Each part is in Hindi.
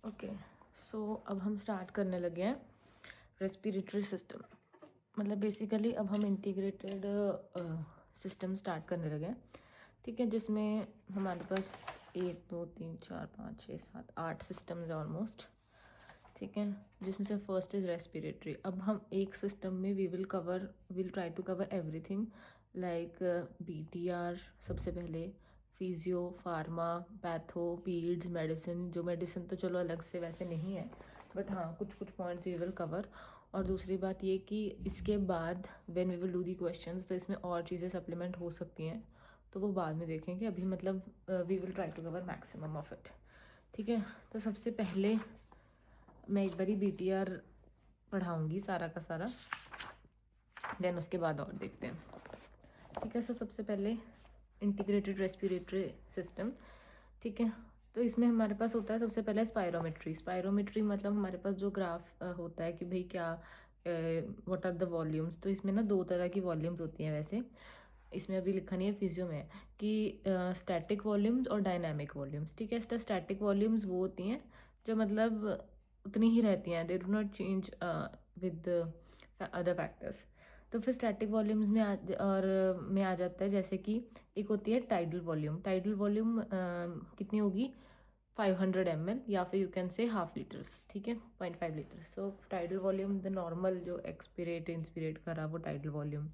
ओके, सो अब हम स्टार्ट करने लगे हैं रेस्पिरेटरी सिस्टम। मतलब बेसिकली अब हम इंटीग्रेटेड सिस्टम स्टार्ट करने लगे हैं, ठीक है, जिसमें हमारे पास 1 2 3 4 5 6 7 8 सिस्टम्स है ऑलमोस्ट, ठीक है, जिसमें से फर्स्ट इज़ रेस्पिरेटरी। अब हम एक सिस्टम में will try to cover everything like BTR सबसे पहले, physio, pharma, patho, peds, medicine. जो मेडिसिन तो चलो अलग से वैसे नहीं है, बट हाँ कुछ कुछ पॉइंट्स वी विल कवर। और दूसरी बात ये कि इसके बाद when we will do the questions तो इसमें और चीज़ें सप्लीमेंट हो सकती हैं, तो वो बाद में देखेंगे। अभी मतलब we will try to cover maximum of it, ठीक है। तो सबसे पहले मैं एक बारी BTR पढ़ाऊँगी सारा का सारा, देन उसके बाद और देखते हैं, ठीक है। सो सबसे पहले इंटीग्रेटेड रेस्पिरेटरी सिस्टम, ठीक है। तो इसमें हमारे पास होता है सबसे पहले स्पायरोमेट्री। स्पायरोमेट्री मतलब हमारे पास जो ग्राफ होता है कि भाई क्या व्हाट आर द वॉल्यूम्स। तो इसमें ना 2 तरह की वॉल्यूम्स होती हैं वैसे, इसमें अभी लिखा नहीं है, फिजियो में है कि स्टैटिक वॉल्यूम्स और डायनामिक वॉल्यूम्स, ठीक है। स्टैटिक वॉल्यूम्स वो होती हैं जो मतलब उतनी ही रहती हैं, they do not change with other factors. तो फिर स्टैटिक वॉल्यूम्स में आ जाता है, जैसे कि एक होती है टाइडल वॉल्यूम। टाइडल वॉल्यूम कितनी होगी 500 ml, या फिर you can say half litres, ठीक है, 0.5 litres. So tidal volume the normal जो एक्सपिरेट इंस्पिरेट करा वो टाइडल वॉल्यूम,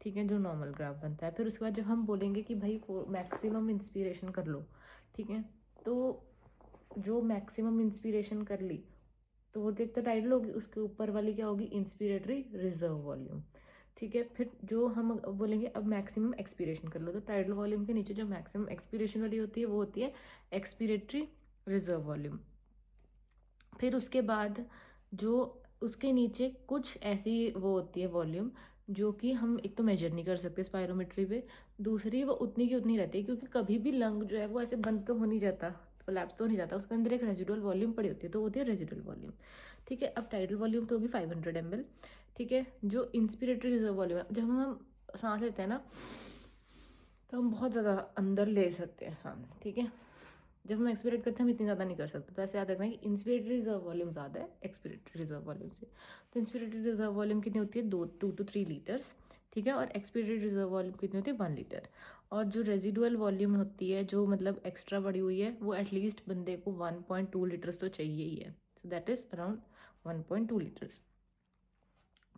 ठीक है, जो नॉर्मल ग्राफ बनता है। फिर उसके बाद जब हम बोलेंगे कि भाई मैक्सिमम इंस्पिरेशन कर लो, ठीक है, तो जो मैक्सिमम इंस्पिरेशन कर ली तो वो एक तो टाइडल होगी, उसके ऊपर वाली क्या होगी इंस्पिरेटरी रिजर्व वॉल्यूम, ठीक है। फिर जो हम बोलेंगे अब मैक्सिमम एक्सपीरेशन कर लो, तो टाइडल वॉल्यूम के नीचे जो मैक्सिमम एक्सपीरेशन वाली होती है वो होती है एक्सपीरेटरी रिजर्व वॉल्यूम। फिर उसके बाद जो उसके नीचे कुछ ऐसी वो होती है वॉल्यूम जो कि हम एक तो मेजर नहीं कर सकते स्पायरोमेट्री पे, दूसरी वो उतनी की उतनी रहती है, क्योंकि कभी भी लंग जो है वो ऐसे बंद तो हो नहीं जाता, कोलैप्स तो नहीं जाता, उसके अंदर एक रेजिडुअल वॉल्यूम पड़ी होती है, तो होती है रेजिडुअल वॉल्यूम, ठीक है। अब टाइडल वॉल्यूम तो होगी 500 ml, ठीक है। जो इंस्पिरेटरी रिजर्व वॉल्यूम है, जब हम सांस लेते हैं ना तो हम बहुत ज़्यादा अंदर ले सकते हैं सांस, ठीक है। जब हम एक्सपीरेट करते हैं हम इतनी ज़्यादा नहीं कर सकते, तो ऐसे याद रखना है कि इंस्पिरेटरी रिजर्व वॉल्यूम ज़्यादा है एक्सपीरेटरी रिजर्व वॉल्यूम से। तो इंस्पिरेटरी रिजर्व वॉल्यूम कितनी होती है 2 to 3 लीटर्स, ठीक है, और एक्सपीरेटरी रिजर्व वॉल्यूम कितनी होती है 1 लीटर। और जो रेजिडुअल वॉल्यूम होती है जो मतलब एक्स्ट्रा बढ़ी हुई है वो एटलीस्ट बंदे को 1.2 लीटर्स तो चाहिए ही है, so that is around 1.2 litres,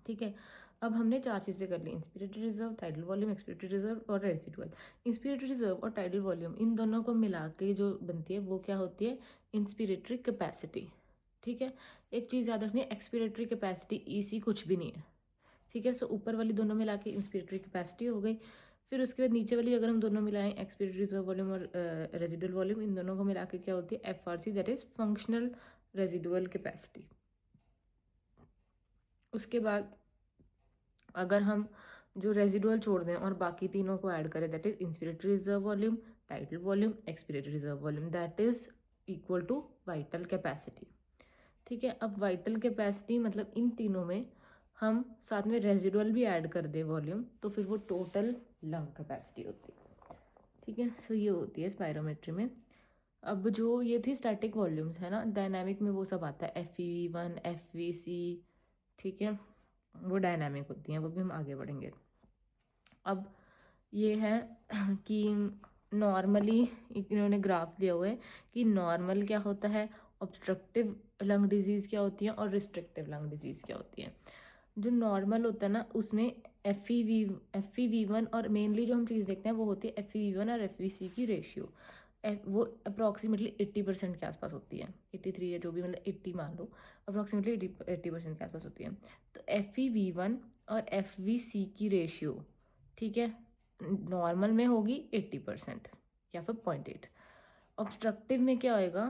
ठीक है। अब हमने 4 चीज़ें कर ली, inspiratory reserve, tidal volume, expiratory reserve और रेजिडुअल। इंस्पिरेटरी रिजर्व और टाइडल वॉल्यूम इन दोनों को मिला के जो बनती है वो क्या होती है इंस्पिरेटरी कैपेसिटी, ठीक है। एक चीज़ याद रखनी है, एक्सपिरेटरी कैपेसिटी EC कुछ भी नहीं है, ठीक है। सो ऊपर वाली दोनों मिला के इंस्पिरेटरी कैपेसिटी हो गई। फिर उसके बाद नीचे वाली अगर हम दोनों मिलाएं एक्सपिरेटरी रिजर्व वॉल्यूम और रेजिडुअल वॉल्यूम, इन दोनों को मिला के क्या होती है FRC, that is functional residual capacity. उसके बाद अगर हम जो रेजिडुअल छोड़ दें और बाकी तीनों को ऐड करें, that is inspiratory reserve volume, tidal volume, expiratory reserve volume, that is equal to vital capacity, ठीक है। अब वाइटल कैपेसिटी मतलब इन तीनों में हम साथ में रेजिडुअल भी ऐड कर दें वॉल्यूम, तो फिर वो टोटल लंग कैपेसिटी होती है, ठीक है। सो ये होती है स्पायरोमेट्री में। अब जो ये थी स्टैटिक वॉल्यूम्स है ना, डायनामिक में वो सब आता है FEV1 FVC, ठीक है, वो डायनामिक होती हैं, वो भी हम आगे बढ़ेंगे। अब ये है कि नॉर्मली इन्होंने ग्राफ दिया हुआ है कि नॉर्मल क्या होता है, ऑब्स्ट्रक्टिव लंग डिजीज़ क्या होती है और रिस्ट्रिक्टिव लंग डिजीज़ क्या होती है। जो नॉर्मल होता है ना उसमें FEV1 और मेनली जो हम चीज़ देखते हैं वो होती है FEV1 और FVC की रेशियो, वो अप्रॉक्सीमेटली 80% के आसपास होती है, 83 या जो भी मतलब 80 मान लो, अप्रॉक्सीमेटली 80% के आसपास होती है। तो FEV1 और FVC की रेशियो, ठीक है, नॉर्मल में होगी 80% या फिर 0.8। ऑब्स्ट्रक्टिव में क्या होएगा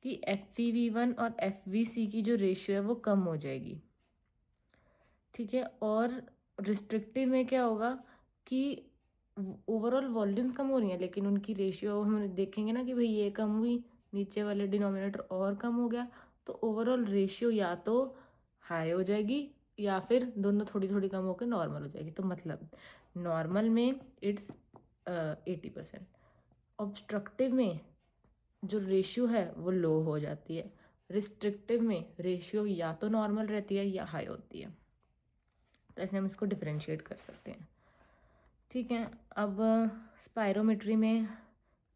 कि FEV1 और FVC की जो रेशियो है वो कम हो जाएगी, ठीक है। और रिस्ट्रिक्टिव में क्या होगा कि ओवरऑल वॉल्यूम्स कम हो रही हैं लेकिन उनकी रेशियो हम देखेंगे ना कि भाई ये कम हुई, नीचे वाले डिनोमिनेटर और कम हो गया, तो ओवरऑल रेशियो या तो हाई हो जाएगी या फिर दोनों थोड़ी थोड़ी कम होकर नॉर्मल हो जाएगी। तो मतलब नॉर्मल में इट्स 80%, ऑब्स्ट्रक्टिव में जो रेशियो है वो लो हो जाती है, रिस्ट्रिक्टिव में रेशियो या तो नॉर्मल रहती है या हाई होती है, तो ऐसे हम इसको डिफरेंशिएट कर सकते हैं। ठीक है, अब स्पायरोमेट्री में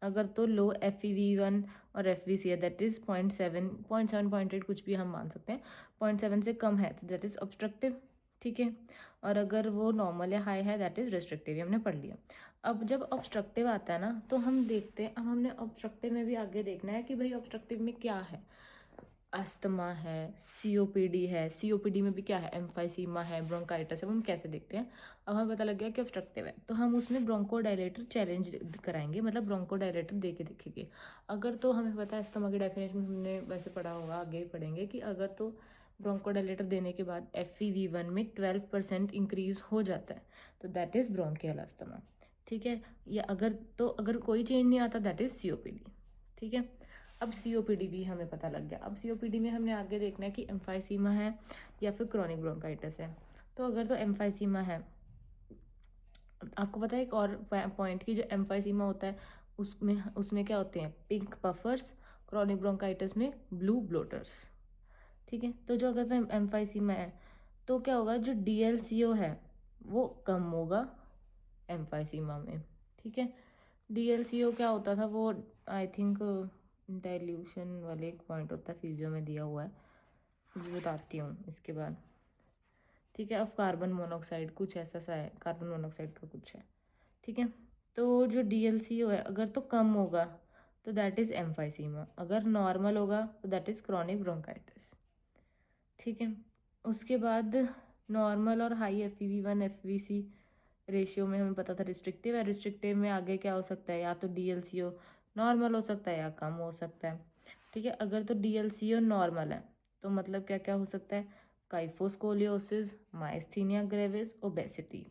अगर तो लो FeV1 और FVC है, दैट इज़ 0.7, 0.8 कुछ भी हम मान सकते हैं, 0.7 से कम है तो दैट इज़ ऑब्स्ट्रक्टिव। ठीक है, और अगर वो नॉर्मल या हाई है दैट इज़ रिस्ट्रिक्टिव, ये हमने पढ़ लिया। अब जब ऑब्स्ट्रक्टिव आता है ना तो हम देखते हैं, अब हमने ऑब्स्ट्रक्टिव में भी आगे देखना है कि भाई ऑब्स्ट्रक्टिव में क्या है। अस्थमा है, COPD है, COPD में भी क्या है, एम्फाइसीमा है, ब्रोंकाइटिस है, वो हम कैसे देखते हैं। अब हमें पता लग गया कि ऑब्स्ट्रक्टिव है तो हम उसमें ब्रोंकोडायलेटर चैलेंज कराएंगे, मतलब ब्रोंकोडायलेटर दे के देखेंगे। अगर तो हमें पता है अस्थमा की डेफिनेशन हमने वैसे पढ़ा होगा, आगे ही पढ़ेंगे कि अगर तो ब्रोंकोडायलेटर देने के बाद FeV1 में 12% इंक्रीज हो जाता है तो दैट इज़ ब्रोंकियल अस्थमा। ठीक है, या अगर कोई चेंज नहीं आता दैट इज़ COPD। ठीक है, अब COPD भी हमें पता लग गया। अब COPD में हमने आगे देखना है कि एम्फाइसीमा है या फिर क्रॉनिक ब्रोंकाइटिस है। तो अगर तो एम्फाइसीमा है, आपको पता है एक और पॉइंट की जो एम्फाइसीमा होता है उसमें क्या होते हैं, पिंक पफर्स, क्रॉनिक ब्रोंकाइटिस में ब्लू ब्लोटर्स। ठीक है, तो जो अगर तो एम्फाइसीमा है तो क्या होगा, जो DLCO है वो कम होगा एम्फाइसीमा में। ठीक है, DLCO क्या होता था, वो आई थिंक डाइल्यूशन वाले एक पॉइंट होता है, फिजियो में दिया हुआ है, मैं बताती हूँ इसके बाद। ठीक है, अब कार्बन मोनोऑक्साइड कुछ ऐसा सा है, कार्बन मोनोऑक्साइड का कुछ है। ठीक है, तो जो DLCO है अगर तो कम होगा तो दैट इज़ एम्फाइसीमा, अगर नॉर्मल होगा तो दैट इज़ क्रॉनिक ब्रोंकाइटिस। ठीक है, उसके बाद नॉर्मल और हाई FeV1 FVC रेशियो में हमें पता था रिस्ट्रिक्टिव है। रिस्ट्रिक्टिव में आगे क्या हो सकता है, या तो DLCO नॉर्मल हो सकता है या कम हो सकता है। ठीक है, अगर तो DLCO नॉर्मल है तो मतलब क्या क्या हो सकता है, काइफोस्कोलियोसिस, माइस्थीनिया ग्रेविस, ओबेसिटी।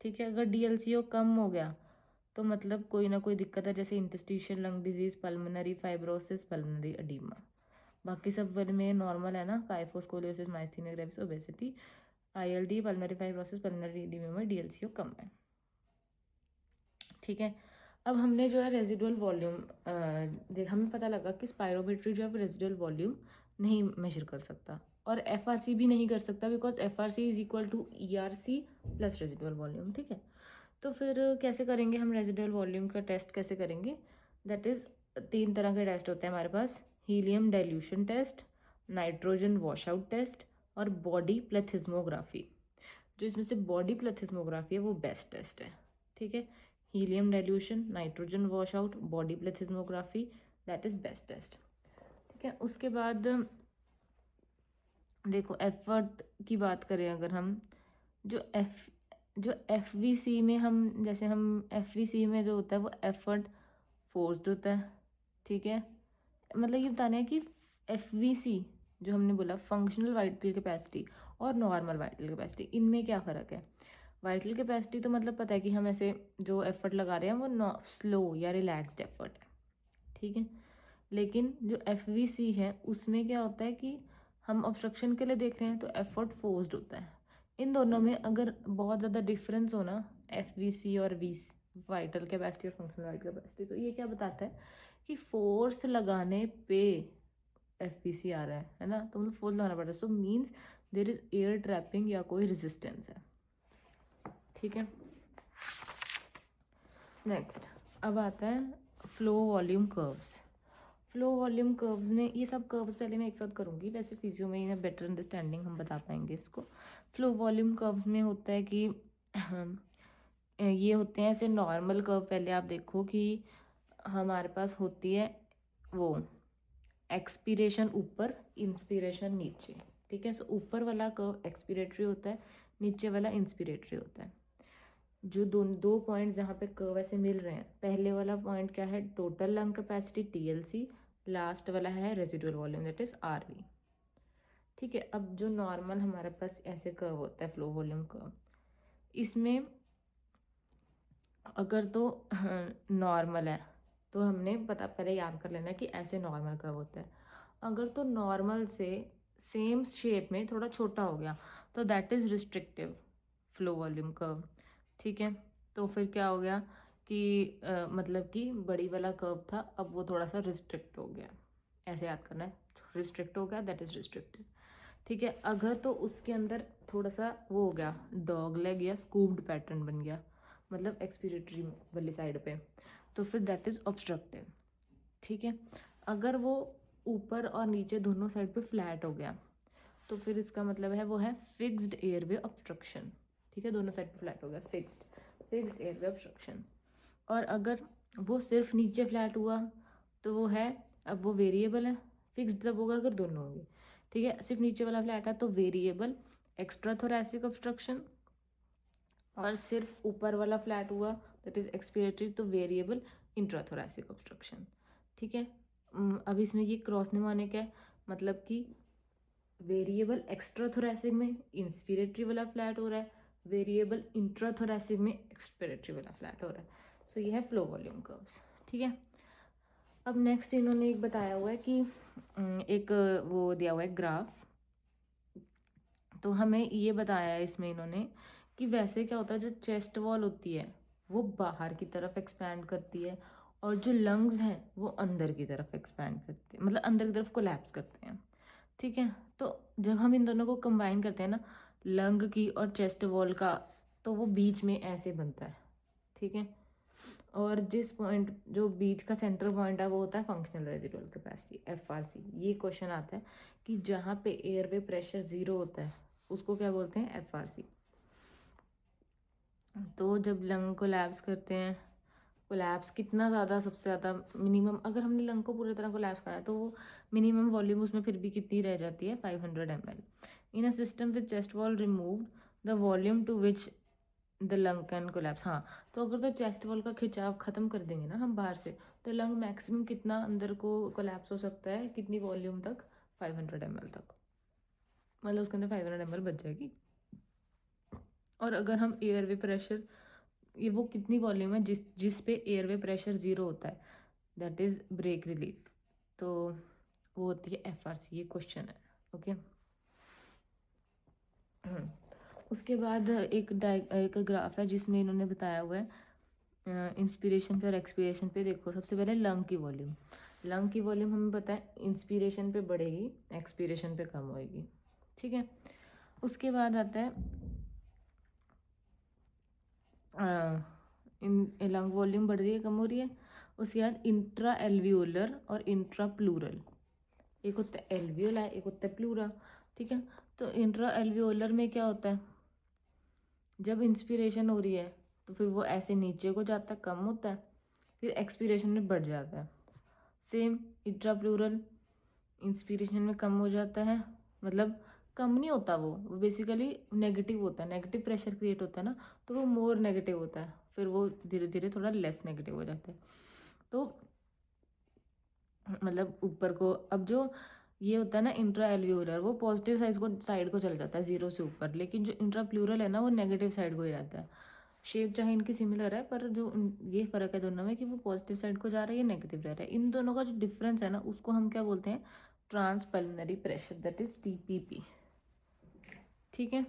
ठीक है, अगर DLCO कम हो गया तो मतलब कोई ना कोई दिक्कत है, जैसे interstitial lung disease, pulmonary fibrosis, pulmonary oedema. बाकी सब वन में नॉर्मल है ना, kyphoscoliosis, myasthenia gravis, obesity. ILD, pulmonary fibrosis, pulmonary oedema में DLCO कम है। ठीक है, अब हमने जो है रेजिडुअल वॉल्यूम हमें पता लगा कि स्पायरोमेट्री जो है वो रेजिडुअल वॉल्यूम नहीं मेजर कर सकता और FRC भी नहीं कर सकता, because FRC is equal to ERC plus residual volume. ठीक है, तो फिर कैसे करेंगे हम रेजिडुअल वॉल्यूम का टेस्ट कैसे करेंगे, दैट इज़ 3 तरह के टेस्ट होते हैं हमारे पास, helium dilution test, nitrogen wash out test और बॉडी प्लेथिस्मोग्राफी। जो इसमें से बॉडी प्लेथिस्मोग्राफी है वो बेस्ट टेस्ट है। ठीक है, helium dilution, nitrogen wash out, body plethysmography, that is best test. ठीक है, उसके बाद देखो एफर्ट की बात करें अगर हम, जो FVC में हम, जैसे हम FVC में जो होता है वो एफर्ट फोर्स्ड होता है। ठीक है, मतलब ये बताना है कि FVC जो हमने बोला फंक्शनल वाइटल कैपेसिटी और नॉर्मल वाइटल कैपेसिटी, इनमें क्या फ़र्क है। वाइटल कैपेसिटी तो मतलब पता है कि हम ऐसे जो एफर्ट लगा रहे हैं वो स्लो या रिलैक्स्ड एफर्ट है। ठीक है, लेकिन जो FVC है उसमें क्या होता है कि हम ऑब्स्ट्रक्शन के लिए देख रहे हैं तो एफर्ट फोर्स्ड होता है। इन दोनों में अगर बहुत ज़्यादा डिफरेंस हो ना, FVC और वाइटल कैपेसिटी और फंक्शनल वाइटल कैपेसिटी, तो ये क्या बताता है कि फोर्स लगाने पे FVC आ रहा है ना, तो मतलब फोर्स लगाना पड़ता है, so means there is air trapping या कोई रेजिस्टेंस है। ठीक है, नेक्स्ट अब आता है flow volume curves. Flow volume curves में ये सब कर्व्स पहले मैं एक साथ करूँगी, वैसे फिजियो में इन्हें बेटर अंडरस्टैंडिंग हम बता पाएंगे इसको। फ्लो वॉल्यूम कर्व्स में होता है कि ये होते हैं ऐसे नॉर्मल कर्व, पहले आप देखो कि हमारे पास होती है वो एक्सपीरेशन ऊपर, इंस्पिरेशन नीचे। ठीक है, सो ऊपर वाला कर्व एक्सपीरेटरी होता है, नीचे वाला इंस्पिरेटरी होता है। जो दो पॉइंट जहाँ पे कर्व ऐसे मिल रहे हैं, पहले वाला पॉइंट क्या है, total lung capacity TLC, last वाला है residual volume that is RV। ठीक है, अब जो नॉर्मल हमारे पास ऐसे कर्व होता है फ्लो वॉल्यूम कर्व, इसमें अगर तो नॉर्मल है तो हमने पहले याद कर लेना कि ऐसे नॉर्मल कर्व होता है। अगर तो नॉर्मल से सेम शेप में थोड़ा छोटा हो गया तो that is restrictive flow volume curve. ठीक है, तो फिर क्या हो गया कि मतलब कि बड़ी वाला कर्व था अब वो थोड़ा सा रिस्ट्रिक्ट हो गया, ऐसे याद करना है, रिस्ट्रिक्ट हो गया दैट इज़ रिस्ट्रिक्टेड, ठीक है। अगर तो उसके अंदर थोड़ा सा वो हो गया, डॉग लेग या स्कूप्ड पैटर्न बन गया, मतलब एक्सपीरेटरी वाली साइड पे, तो फिर दैट इज़ ऑब्स्ट्रक्टिव, ठीक है। अगर वो ऊपर और नीचे दोनों साइड पे फ्लैट हो गया तो फिर इसका मतलब है वो है फिक्स्ड एयरवे ऑब्स्ट्रक्शन, ठीक है। दोनों साइड पे फ्लैट हो गया, फिक्स्ड एयरवे ऑब्स्ट्रक्शन। और अगर वो सिर्फ नीचे फ्लैट हुआ तो वो है, अब वो वेरिएबल है, फिक्स्ड तब होगा अगर दोनों होंगे, ठीक है। सिर्फ नीचे वाला फ्लैट है तो वेरिएबल एक्स्ट्रा थोरैसिक ऑब्स्ट्रक्शन, और सिर्फ ऊपर वाला फ्लैट हुआ दैट इज एक्सपीरेटरी तो वेरिएबल इंट्राथोरैसिक ऑब्स्ट्रक्शन, ठीक है। अब इसमें ये क्रॉस निमोनिक है, मतलब कि वेरिएबल एक्स्ट्राथोरैसिक में इंस्पिरेटरी वाला फ्लैट हो रहा है, वेरिएबल इंट्राथोरैसिक में एक्सपिरेटरी वाला फ्लैट हो रहा है। सो ये है फ्लो वॉल्यूम कर्व्स, ठीक है। अब नेक्स्ट इन्होंने एक बताया हुआ है कि एक वो दिया हुआ है ग्राफ, तो हमें ये बताया है इसमें इन्होंने कि वैसे क्या होता है, जो चेस्ट वॉल होती है वो बाहर की तरफ एक्सपैंड करती है और जो लंग्स हैं वो अंदर की तरफ एक्सपैंड करती है, मतलब अंदर की तरफ कोलैप्स करते हैं, ठीक है। तो जब हम इन दोनों को कंबाइन करते हैं ना, लंग की और चेस्ट वॉल का, तो वो बीच में ऐसे बनता है, ठीक है। और जिस पॉइंट, जो बीच का सेंटर पॉइंट है वो होता है फंक्शनल रेजिडुअल कैपेसिटी FRC। ये क्वेश्चन आता है कि जहाँ पे एयरवे प्रेशर 0 होता है उसको क्या बोलते हैं, FRC। तो जब लंग कोलैप्स करते हैं, कोलैप्स कितना ज़्यादा, सबसे ज़्यादा मिनिमम, अगर हमने लंग को पूरी तरह कोलैप्स करा है तो वो मिनिमम वॉल्यूम उसमें फिर भी कितनी रह जाती है, 500 ml। In a system with chest wall removed the volume to which the lung can collapse. हाँ, तो अगर तो चेस्ट वॉल का खिंचाव ख़त्म कर देंगे ना हम बाहर से, तो लंग मैक्सिमम कितना अंदर को कोलैप्स हो सकता है, कितनी वॉल्यूम तक, 500 ml तक, मतलब उसके अंदर 500 ml बच जाएगी। और अगर हम एयरवे प्रेशर, ये वो कितनी वॉल्यूम है जिस पे एयरवे प्रेशर 0 होता है, दैट इज़ ब्रेक रिलीफ, तो वो होती है FRC। ये क्वेश्चन है, ओके। उसके बाद एक ग्राफ है जिसमें इन्होंने बताया हुआ है इंस्पिरेशन पे और एक्सपीरेशन पे। देखो सबसे पहले लंग की वॉल्यूम, लंग की वॉल्यूम हमें पता है इंस्पिरेशन पे बढ़ेगी, एक्सपीरेशन पे कम होएगी, ठीक है। उसके बाद आता है लंग वॉल्यूम बढ़ रही है, कम हो रही है। उसके बाद इंट्रा एल्वियोलर और इंट्रा प्लूरल, एक होता है एल्वियोला, एक होता है प्लूरा, ठीक है। तो इंट्रा एल्वियोलर में क्या होता है, जब इंस्पिरेशन हो रही है तो फिर वो ऐसे नीचे को जाता है, कम होता है, फिर एक्सपीरेशन में बढ़ जाता है। सेम इंट्रा प्लूरल, इंस्पिरेशन में कम हो जाता है, मतलब कम नहीं होता, वो बेसिकली नेगेटिव होता है, नेगेटिव प्रेशर क्रिएट होता है ना, तो वो मोर नेगेटिव होता है, फिर वो धीरे धीरे थोड़ा लेस नेगेटिव हो जाता है। तो मतलब ऊपर को, अब जो ये होता है ना इंट्रा एल्वियोलर, वो पॉजिटिव साइड को चले जाता है 0 से ऊपर, लेकिन जो इंट्रा प्लूरल है ना वो नेगेटिव साइड को ही रहता है। शेप चाहे इनकी सिमिलर है पर जो ये फ़र्क है दोनों में कि वो पॉजिटिव साइड को जा रहा है, ये नेगेटिव रह रहा है। इन दोनों का जो डिफरेंस है ना उसको हम क्या बोलते हैं, transpulmonary pressure, that is TPP, ठीक है।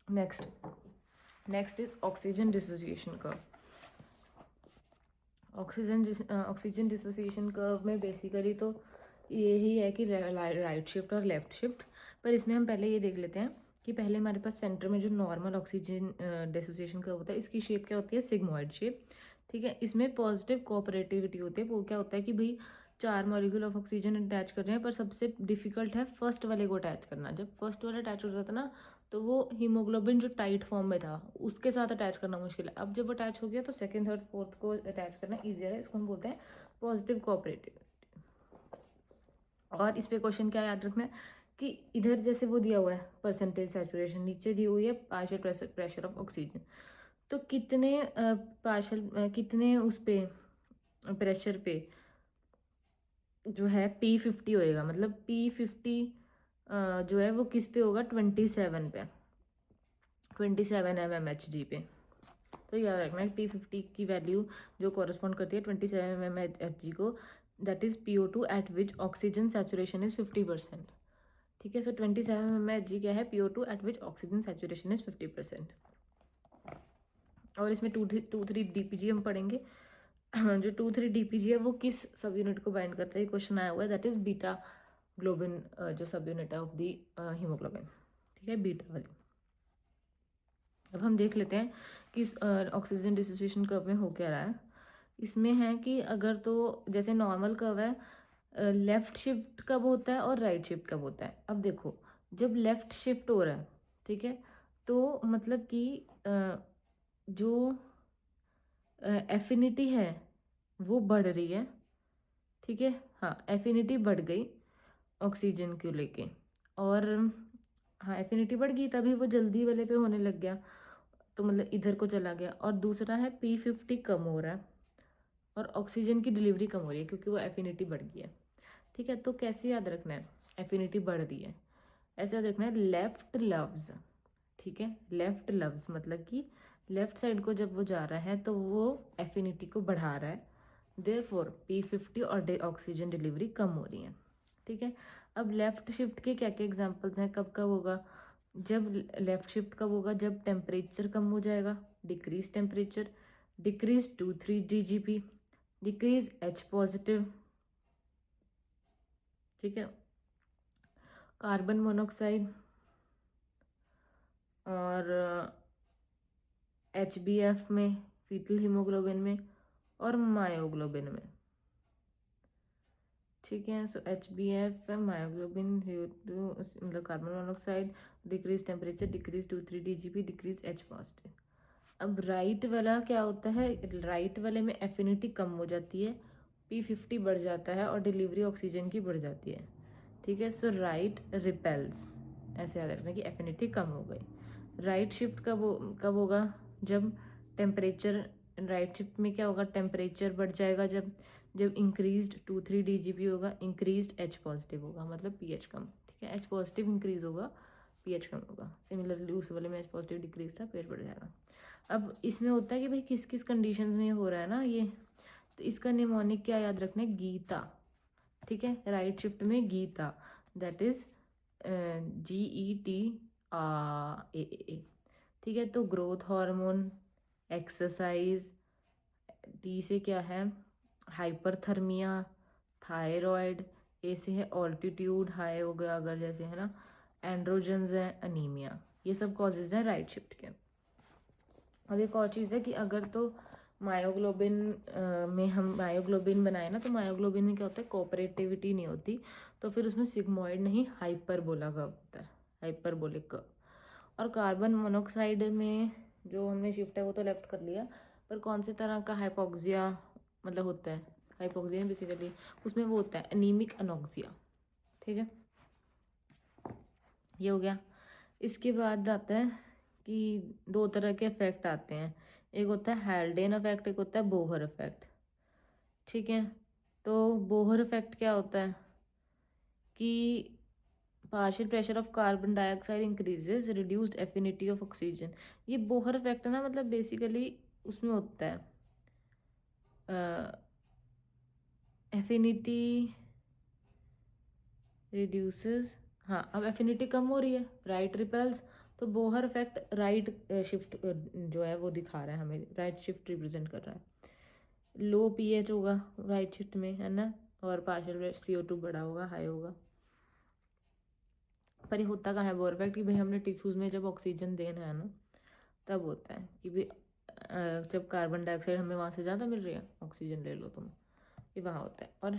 Next is oxygen dissociation curve. Oxygen dissociation curve में बेसिकली तो यही है कि राइट शिफ्ट और लेफ्ट शिफ्ट, पर इसमें हम पहले ये देख लेते हैं कि पहले हमारे पास सेंटर में जो नॉर्मल ऑक्सीजन डिसोसिएशन कर्व होता है, इसकी शेप क्या होती है, सिग्मोइड शेप, ठीक है। इसमें पॉजिटिव कोऑपरेटिविटी होती है। वो क्या होता है कि भाई 4 मॉलिक्यूल ऑफ ऑक्सीजन अटैच कर रहे हैं, पर सबसे डिफिकल्ट है फर्स्ट वाले को अटैच करना। जब फर्स्ट वाला अटैच हो जाता ना तो वो हीमोग्लोबिन जो टाइट फॉर्म में था उसके साथ अटैच करना मुश्किल है। अब जब अटैच हो गया तो सेकंड थर्ड फोर्थ को अटैच करना ईजियर है, इसको हम बोलते हैं पॉजिटिव कोऑपरेटिव। और इस पे क्वेश्चन क्या याद रखना है कि इधर जैसे वो दिया हुआ है परसेंटेज सैचुरेशन, नीचे दी हुई है पार्शियल प्रेशर ऑफ ऑक्सीजन, तो कितने कितने उस पे प्रेशर पे जो है P50 होएगा, मतलब P50 जो है वो किस पे होगा, 27 पे, 27 mmHg पे। तो याद रखना है P50 की वैल्यू जो कॉरस्पॉन्ड करती है 27 mmHg को, that is PO2 eight which oxygen saturation is 50%, ठीक है। सो 27 mmHg क्या है, PO2 eight which oxygen saturation is 50%। और इसमें 2,3-DPG हम पढ़ेंगे। जो 2,3-DPG है वो किस सब यूनिट को बाइंड करता है, ये क्वेश्चन आया हुआ है, दैट इज बीटा ग्लोबिन, जो सब यूनिट है ऑफ दी हीमोग्लोबिन, ठीक है, बीटा वाली। अब हम देख लेते हैं कि इस ऑक्सीजन डिसोसिएशन कर्व में हो क्या रहा है। इसमें है कि अगर तो जैसे नॉर्मल कर्व है, लेफ्ट शिफ्ट कब होता है और राइट शिफ्ट कब होता है। अब देखो, जब लेफ्ट शिफ्ट हो रहा है, ठीक है, तो मतलब कि जो एफिनिटी है वो बढ़ रही है, ठीक है, हाँ एफिनिटी बढ़ गई ऑक्सीजन को लेके, और हाँ एफिनिटी बढ़ गई तभी वो जल्दी वाले पे होने लग गया, तो मतलब इधर को चला गया। और दूसरा है P50 कम हो रहा है और ऑक्सीजन की डिलीवरी कम हो रही है क्योंकि वो एफिनिटी बढ़ गई है, ठीक है। तो कैसे याद रखना है, एफिनिटी बढ़ रही है, ऐसे याद रखना है, लेफ्ट लव्स, ठीक है, लेफ्ट लव्स मतलब कि लेफ्ट साइड को जब वो जा रहा है तो वो एफिनिटी को बढ़ा रहा है, देयरफॉर P50 और ऑक्सीजन डिलीवरी कम हो रही है, ठीक है। अब लेफ्ट शिफ्ट के क्या क्या एग्जांपल्स हैं, कब कब होगा, जब लेफ्ट शिफ्ट कब होगा, जब टेम्परेचर कम हो जाएगा, decrease temperature, decrease 2,3-DGP, decrease H positive, ठीक है, कार्बन मोनोऑक्साइड और HbF में, फीटल हीमोग्लोबिन में और मायोग्लोबिन में, ठीक है। सो HbF, मायोग्लोबिन, मतलब carbon monoxide, decrease temperature, decrease 2,3-DGP, decrease H positive. अब राइट वाला क्या होता है, राइट वाले में एफिनिटी कम हो जाती है, P50 बढ़ जाता है और डिलीवरी ऑक्सीजन की बढ़ जाती है, ठीक है। सो राइट रिपेल्स, ऐसे याद रखना कि एफिनिटी कम हो गई। राइट शिफ्ट कब होगा, जब टेम्परेचर, राइट शिफ्ट में क्या होगा, टेम्परेचर बढ़ जाएगा, जब इंक्रीज्ड 2,3-DGP होगा, इंक्रीज्ड H पॉजिटिव होगा, मतलब pH कम, ठीक है, H पॉजिटिव इंक्रीज होगा, pH कम होगा। सिमिलरली उस वाले में H पॉजिटिव डिक्रीज था, pH बढ़ जाएगा। अब इसमें होता है कि भाई किस किस कंडीशंस में हो रहा है ना ये, तो इसका निमोनिक क्या याद रखना है, गीता, ठीक है, राइट शिफ्ट में गीता, दैट इज GETA, ठीक है। तो ग्रोथ हार्मोन, एक्सरसाइज, टी से क्या है, हाइपरथर्मिया, थायराइड, ए से है ऑल्टीट्यूड हाई हो गया अगर, जैसे है ना, एंड्रोजन्स है, अनीमिया, ये सब कॉजेज हैं राइट शिफ्ट के। अब एक और चीज़ है कि अगर तो मायोग्लोबिन में हम मायोग्लोबिन बनाए ना, तो मायोग्लोबिन में क्या होता है, कोऑपरेटिविटी नहीं होती, तो फिर उसमें सिग्मोइड नहीं हाइपरबोला कर्व होता है, हाइपरबोलिक कर्व। और कार्बन मोनोऑक्साइड में जो हमने शिफ्ट है वो तो लेफ्ट कर लिया, पर कौन से तरह का हाइपोक्सिया मतलब होता है, हाइपोक्सिया बेसिकली उसमें वो होता है एनीमिक अनोक्सिया, ठीक है, ये हो गया। इसके बाद आता है कि दो तरह के इफेक्ट आते हैं, एक होता है हेल्डेन इफेक्ट, एक होता है बोहर इफेक्ट, ठीक है। तो बोहर इफेक्ट क्या होता है कि partial pressure of carbon dioxide increases, reduced affinity of oxygen. ये बोहर इफेक्ट है ना, मतलब बेसिकली उसमें होता है एफिनिटी रिड्यूसेस, हाँ अब एफिनिटी कम हो रही है, राइट रिपेल्स, तो बोहर इफेक्ट राइट शिफ्ट जो है वो दिखा रहा है हमें, राइट शिफ्ट रिप्रेजेंट कर रहा है। लो pH होगा राइट शिफ्ट में, है ना, और पार्शियल CO2 बड़ा होगा, हाई होगा। पर ये होता कहाँ है बोहर इफेक्ट, कि भाई हमने टिश्यूज़ में जब ऑक्सीजन देना है ना, तब होता है कि भाई जब कार्बन डाइऑक्साइड हमें वहाँ से ज़्यादा मिल रही है, ऑक्सीजन ले लो तुम, ये वहाँ होता है। और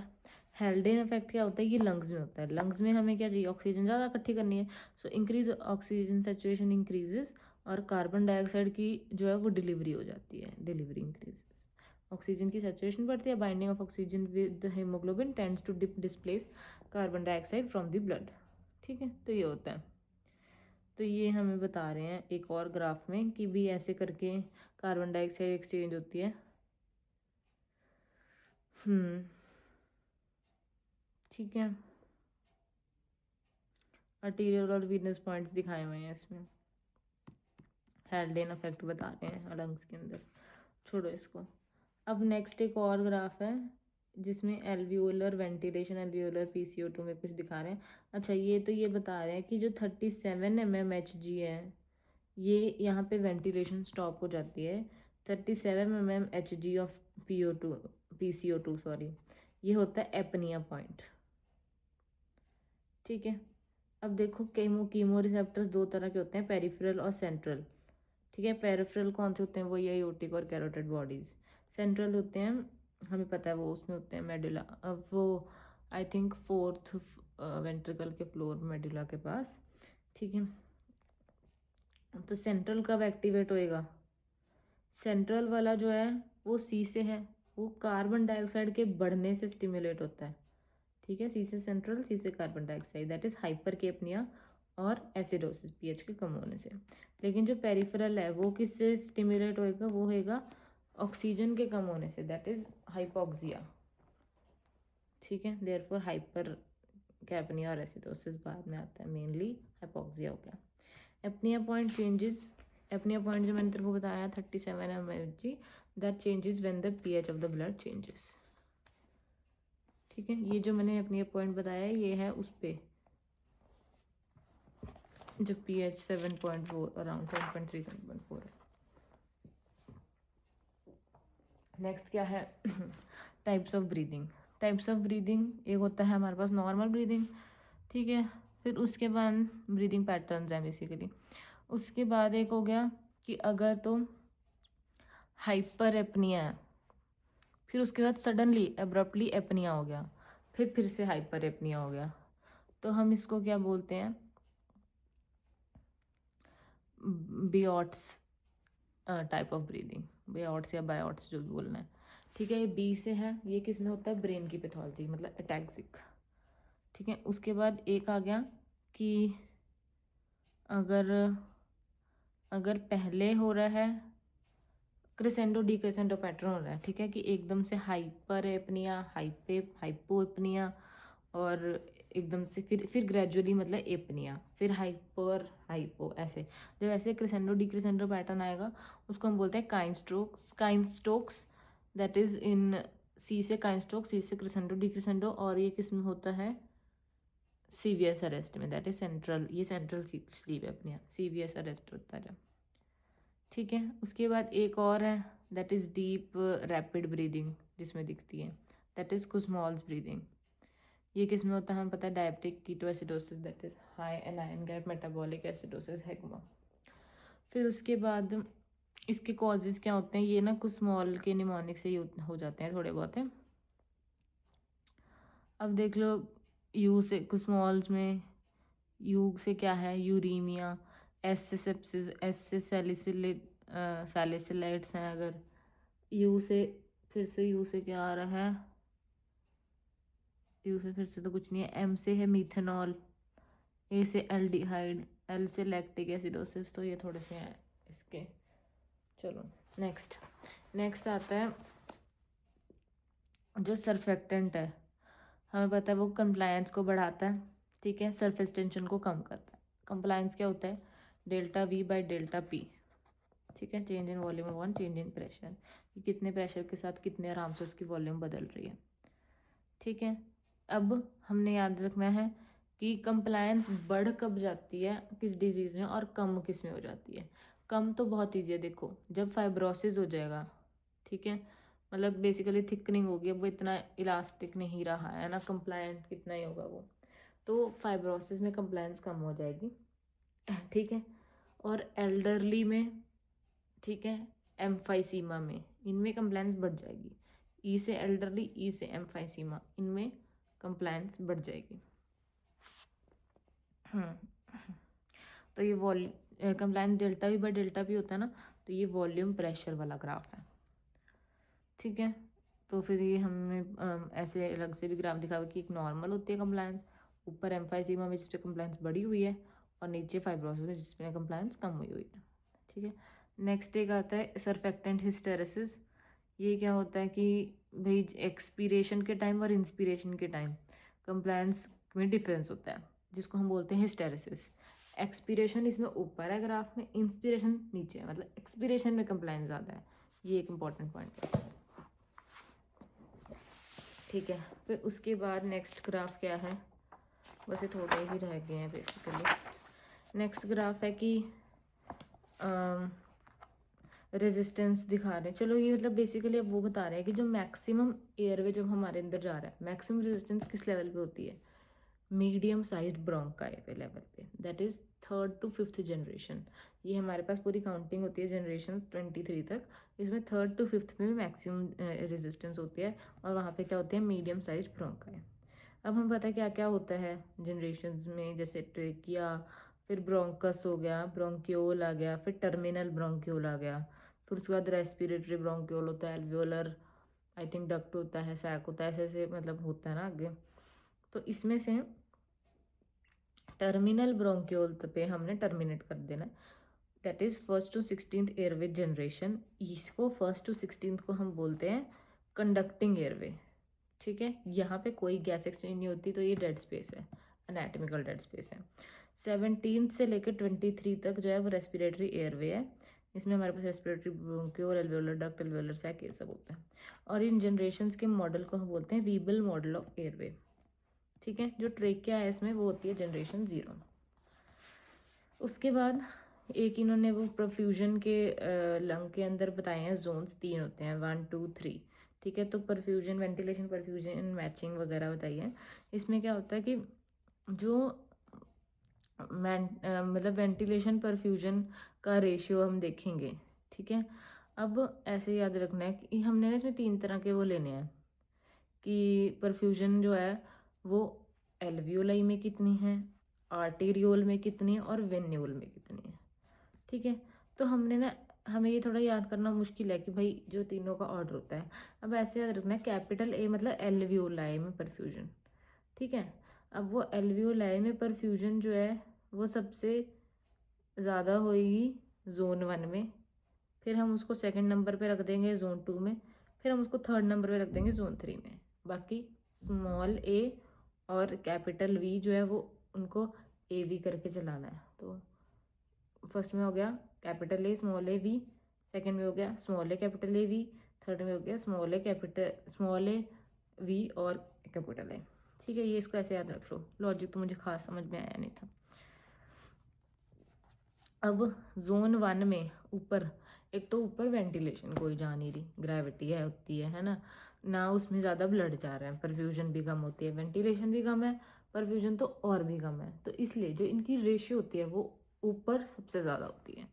हेल्डेन इफेक्ट क्या होता है, ये लंग्स में होता है, लंग्स में हमें क्या चाहिए, ऑक्सीजन ज़्यादा इकट्ठी करनी है, so increase oxygen saturation increases, और कार्बन डाइऑक्साइड की जो है वो डिलीवरी हो जाती है, डिलीवरी इंक्रीज, ऑक्सीजन की सेचुरेशन बढ़ती है, binding of oxygen with haemoglobin tends to displace carbon dioxide from the blood, ठीक है। तो ये होता है, तो ये हमें बता रहे हैं एक और ग्राफ में कि भी ऐसे करके कार्बन डाइऑक्साइड एक्सचेंज होती है, ठीक है। आर्टीरियल और वीनस पॉइंट्स दिखाए हुए हैं इसमें, हेल्डेन इफेक्ट बता रहे हैं लंग्स के अंदर, छोड़ो इसको। अब नेक्स्ट एक और ग्राफ है जिसमें एल्वियोलर वेंटिलेशन, एल्वियोलर PCO2 में कुछ दिखा रहे हैं। अच्छा ये बता रहे हैं कि जो 37 mmHg है, ये यहाँ पे वेंटिलेशन स्टॉप हो जाती है 37 mm Hg of PCO2 sorry, ये होता है एपनिया पॉइंट। ठीक है, अब देखो कीमो रिसेप्टर्स दो तरह के होते हैं, पेरिफेरल और सेंट्रल। ठीक है, पेरिफेरल कौन से होते हैं, वो ये एओर्टिक और कैरोटिड बॉडीज। सेंट्रल होते हैं, हमें पता है वो उसमें होते हैं मेडुला, अब वो आई थिंक 4th वेंट्रिकल के फ्लोर मेडुला के पास। ठीक है, तो सेंट्रल कब एक्टिवेट होएगा, सेंट्रल वाला जो है वो सी से है, वो कार्बन डाइऑक्साइड के बढ़ने से स्टिमुलेट होता है। ठीक है, सी से सेंट्रल, सी से कार्बन डाइऑक्साइड, दैट इज हाइपरकेपनिया और एसिडोसिस पीएच के कम होने से। लेकिन जो पेरिफेरल है वो किससे स्टिमुलेट होएगा, वो होएगा ऑक्सीजन के कम होने से, दैट इज हाइपोक्सिया। ठीक है, देयरफॉर हाइपर कैपनिया और एसिडोसिस बाद में आता है, मेनली हाइपोक्सिया हो गया। Apnoea point changes, apnoea point जो मैंने तेरे को बताया 37 mg, that changes when the pH of the blood changes. ठीक है, ये जो मैंने अपनी पॉइंट बताया ये है उस पे जो pH 7.4 अराउंड 7.3 7.4 है। नेक्स्ट क्या है, types of breathing. Types of breathing, एक होता है हमारे पास नॉर्मल ब्रीदिंग। ठीक है, फिर उसके बाद ब्रीदिंग पैटर्न्स हैं बेसिकली। उसके बाद एक हो गया कि अगर तो हाइपर एपनिया है, फिर उसके बाद सडनली एब्रप्टली एपनिया हो गया, फिर से हाइपर एपनिया हो गया, तो हम इसको क्या बोलते हैं, बियॉट्स टाइप ऑफ ब्रीदिंग, बियॉट्स या बायोट्स जो भी बोलना है। ठीक है, ये बी से है, ये किस में होता है, ब्रेन की पैथोलॉजी मतलब अटैक्सिक। ठीक है, उसके बाद एक आ गया कि अगर पहले हो रहा है क्रिसेंडो डिक्रिसेंडो पैटर्न हो रहा है। ठीक है, कि एकदम से हाइपर एपनिया, हाइपो एपनिया, और एकदम से फिर ग्रेजुअली मतलब एपनिया, फिर हाइपर हाइपो, ऐसे जब ऐसे क्रिसेंडो डिक्रिसेंडो पैटर्न आएगा उसको हम बोलते हैं काइनस्टोक्स, दैट इज इन सी से काइनस्टोक्स, सी से क्रिसेंडो डिक्रिसेंडो, और ये किस में होता है, सीवीएस अरेस्ट में, दैट इज सेंट्रल, ये central sleep apnoea, CVS arrest होता है जब। ठीक है, उसके बाद एक और है that is deep rapid breathing, जिसमें दिखती है, दैट इज़ कुस्मॉल्स ब्रीदिंग। ये किस में होता है हमें पता है, diabetic ketoacidosis, that is high anion gap metabolic acidosis, HAGMA. फिर उसके बाद इसके कॉजेज क्या होते हैं, ये ना कुस्मॉल के निमोनिक से ही हो जाते हैं थोड़े बहुत हैं। अब देख लो, यू से कुस्मॉल्स में, यू से क्या है, यूरीमिया, एस से सेप्सिस, एस से सैलिसिलेट्स हैं। अगर यू से, फिर से यू से क्या आ रहा है, यू से फिर से तो कुछ नहीं है, एम से है मीथेनॉल, ए से एल्डिहाइड, एल से लैक्टिक एसिडोसिस, तो ये थोड़े से हैं इसके। चलो नेक्स्ट आता है जो सरफेक्टेंट है, हमें पता है वो कंप्लायंस को बढ़ाता है। ठीक है, सरफेस टेंशन को कम करता है। कंप्लायंस क्या होता है, delta we by delta P. ठीक है, change in volume one, change in pressure, कि कितने प्रेशर के साथ कितने आराम से उसकी वॉल्यूम बदल रही है। ठीक है, अब हमने याद रखना है कि कंप्लायंस बढ़ कब जाती है किस डिजीज़ में, और कम किस में हो जाती है। कम तो बहुत ईजी है, देखो जब फाइब्रोसिस हो जाएगा, ठीक है, मतलब बेसिकली थिकनिंग होगी, अब वो इतना इलास्टिक नहीं रहा है ना, कंप्लायंट कितना ही होगा वो, तो फाइब्रोसिस में कंप्लायंस कम हो जाएगी। ठीक है, और एल्डरली में, ठीक है, एम्फाइसीमा में, इनमें कंप्लायंस बढ़ जाएगी। ई से एल्डरली, ई से एम्फाइसीमा, इनमें कंप्लायंस बढ़ जाएगी। तो ये compliance delta we by delta P होता है ना, तो ये वॉल्यूम प्रेशर वाला ग्राफ है। ठीक है, तो फिर ये हमें ऐसे अलग से भी ग्राफ दिखा हुआ कि एक नॉर्मल होती है कंप्लायंस, ऊपर एम्फाइसीमा में जिसपे कंप्लायंस बढ़ी हुई है, और नीचे फाइब्रोसिस में जिसमें कंप्लायंस कम हुई हुई है। ठीक है, नेक्स्ट एक आता है सरफेक्टेंट हिस्टेरेसिस। ये क्या होता है कि भाई एक्सपीरेशन के टाइम और इंस्पिरेशन के टाइम कंप्लायंस में डिफरेंस होता है, जिसको हम बोलते हैं हिस्टेरेसिस। एक्सपीरेशन इसमें ऊपर है ग्राफ में, इंस्पिरेशन नीचे है, मतलब एक्सपीरेशन में कंप्लायंस ज़्यादा है। ये एक इंपॉर्टेंट पॉइंट है। ठीक है, फिर उसके बाद नेक्स्ट ग्राफ क्या है, बस ये थोड़े ही रह गए हैं बेसिकली। नेक्स्ट ग्राफ है कि रेजिस्टेंस दिखा रहे हैं। चलो ये मतलब बेसिकली अब वो बता रहे हैं कि जो मैक्सिमम एयरवे जब हमारे अंदर जा रहा है, मैक्सिमम रेजिस्टेंस किस लेवल पे होती है, मीडियम साइज ब्रोंकाई पे लेवल पे, that is 3rd to 5th generation. ये हमारे पास पूरी काउंटिंग होती है जनरेशन 23 तक, इसमें 3rd to 5th में भी मैक्सिमम रेजिस्टेंस होती है, और वहाँ पे क्या होते हैं, मीडियम साइज ब्रोंकाई। अब हम पता है क्या क्या होता है जनरेशन्स में, जैसे ट्रेकिया, फिर ब्रोंकस हो गया, ब्रोंक्योल आ गया, फिर टर्मिनल ब्रोंक्योल आ गया, फिर उसके बाद रेस्पिरेटरी ब्रोंक्योल होता है, एल्वियोलर आई थिंक डक्ट होता है, सैक होता है, ऐसे ऐसे मतलब होता है ना आगे। तो इसमें से टर्मिनल ब्रोंक्योल पे हमने टर्मिनेट कर देना, that is 1st to 16th airway generation. इसको 1st to 16th को हम बोलते हैं कंडक्टिंग एयरवे, ठीक है। यहाँ पे कोई गैस एक्सचेंज नहीं होती, तो ये डेड स्पेस है, एनाटॉमिकल डेड स्पेस है। 17 से लेकर 23 तक जो है वो रेस्पिरेटरी एयरवे है, इसमें हमारे पास respiratory bronchiole, alveolar duct, alveolar sac, ये सब होता है। और इन जनरेशन्स के मॉडल को हम बोलते हैं वीबल मॉडल ऑफ एयरवे, ठीक है। जो ट्रेकिया है इसमें वो होती है जनरेशन 0। उसके बाद एक इन्होंने वो परफ्यूजन के लंग के अंदर बताए हैं, जोन्स 3 होते हैं, 1 2 3, ठीक है। तो परफ्यूजन, वेंटिलेशन, परफ्यूजन, मैचिंग वगैरह बताइए। इसमें क्या होता है कि जो मतलब वेंटिलेशन परफ्यूजन का रेशियो हम देखेंगे, ठीक है। अब ऐसे याद रखना है कि हमने ना इसमें 3 तरह के वो लेने हैं कि परफ्यूजन जो है वो एल्वियोलाई में कितनी है, आर्टेरियोल में कितनी है, और वेन्यूल में कितनी है, ठीक है। तो हमने ना, हमें ये थोड़ा याद करना मुश्किल है कि भाई जो तीनों का ऑर्डर होता है। अब ऐसे याद रखना है, कैपिटल ए मतलब एल्वियोलाई में परफ्यूजन, ठीक है। अब वो एल्वियोलाई में परफ्यूजन जो है वो सबसे ज़्यादा होएगी जोन 1 में, फिर हम उसको सेकंड नंबर पे रख देंगे जोन 2 में, फिर हम उसको थर्ड नंबर पे रख देंगे जोन 3 में। बाकी स्मॉल ए और कैपिटल वी जो है वो उनको ए वी करके चलाना है। तो फर्स्ट में हो गया capital A small A V, second में हो गया small A capital A V, third में हो गया स्मॉल ए वी और कैपिटल ए, ठीक है। ये इसको ऐसे याद रख लो, लॉजिक तो मुझे खास समझ में आया नहीं था। अब जोन 1 में ऊपर, एक तो ऊपर वेंटिलेशन कोई जा नहीं रही, ग्रेविटी है होती है ना उसमें ज़्यादा ब्लड जा रहा है, परफ्यूजन भी कम होती है, वेंटिलेशन भी कम है, परफ्यूजन तो और भी कम है, तो इसलिए जो इनकी रेशियो होती है वो ऊपर सबसे ज़्यादा होती है,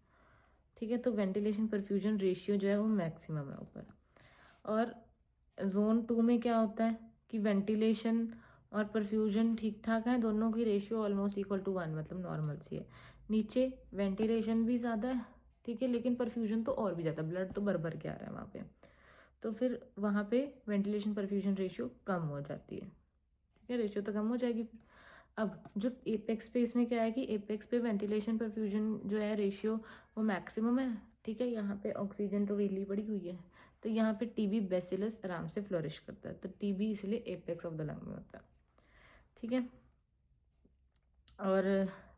ठीक है। तो वेंटिलेशन परफ्यूजन रेशियो जो है वो मैक्सिमम है ऊपर। और जोन 2 में क्या होता है कि वेंटिलेशन और परफ्यूजन ठीक ठाक है, दोनों की रेशियो ऑलमोस्ट इक्वल टू 1, मतलब नॉर्मल सी है। नीचे वेंटिलेशन भी ज़्यादा है, ठीक है, लेकिन परफ्यूजन तो और भी ज़्यादा, ब्लड तो भर के आ रहा है वहाँ पे, तो फिर वहाँ पे वेंटिलेशन परफ्यूजन रेशियो कम हो जाती है, ठीक है, रेशियो तो कम हो जाएगी। अब जो एपेक्स पे, इसमें क्या है कि एपेक्स पे वेंटिलेशन परफ्यूजन जो है रेशियो वो मैक्सिमम है, ठीक है। यहाँ पे ऑक्सीजन तो वेली पड़ी हुई है, तो यहाँ पे टीबी बेसिलस आराम से फ्लोरिश करता है, तो टीबी इसलिए एपेक्स ऑफ द लंग में होता है, ठीक है। और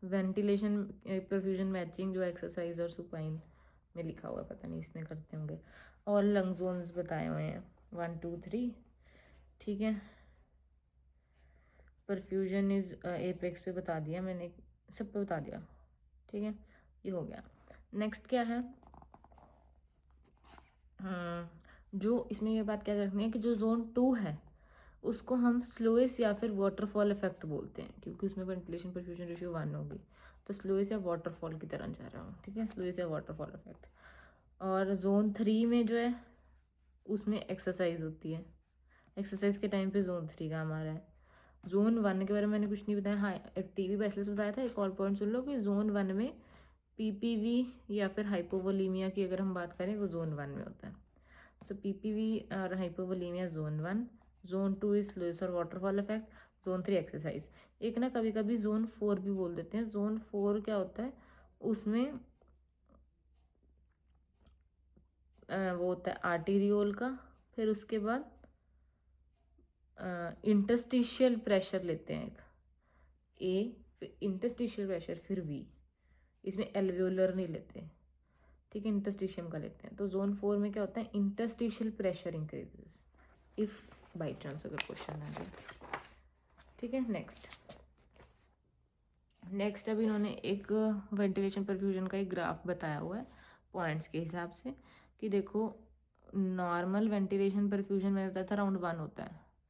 वेंटिलेशन परफ्यूजन मैचिंग जो एक्सरसाइज और सुपाइन में लिखा हुआ है, पता नहीं इसमें करते होंगे। और लंग जोन्स बताए हुए हैं 1 2 3, ठीक है। परफ्यूजन इज एपेक्स पे बता दिया मैंने, सब पे बता दिया, ठीक है, ये हो गया। नेक्स्ट क्या है, जो इसमें ये बात क्या रखनी है कि जो जोन 2 है उसको हम स्लोएस या फिर वाटरफॉल इफेक्ट बोलते हैं, क्योंकि उसमें वेंटिलेशन परफ्यूजन रेशियो 1 होगी, तो स्लोएस या वाटरफॉल की तरह जा रहा हूँ, ठीक है, स्लोएस या वाटरफॉल इफेक्ट। और जोन 3 में जो है उसमें एक्सरसाइज होती है, एक्सरसाइज के टाइम पे जोन 3 काम आ रहा है। जोन 1 के बारे में मैंने कुछ नहीं बताया, हाँ टीबी बैचलर्स बताया था। एक और पॉइंट सुन लो कि जोन 1 में पीपीवी या फिर हाइपोवोलीमिया की अगर हम बात करें वो जोन 1 में होता है। सो पीपीवी और हाइपोवोलीमिया जोन 1, जोन 2 इज स्लोएस और वाटरफॉल इफेक्ट, जोन 3 एक्सरसाइज। एक ना कभी कभी जोन 4 भी बोल देते हैं। जोन 4 क्या होता है, उसमें वो होता है आर्टेरियोल का, फिर उसके बाद इंटरस्टिशियल प्रेशर लेते हैं एक ए, फिर इंटरस्टिशियल प्रेशर, फिर वी, इसमें एल्वियोलर नहीं लेते, ठीक है, इंटरस्टिशियम का लेते हैं। तो जोन 4 में क्या होता है, interstitial pressure increases if by chance अगर क्वेश्चन आ जाए, ठीक है। नेक्स्ट अब इन्होंने एक वेंटिलेशन परफ्यूजन का एक ग्राफ बताया हुआ है पॉइंट्स के हिसाब से कि देखो नॉर्मल वेंटिलेशन परफ्यूजन में बताया था अराउंड 1 होता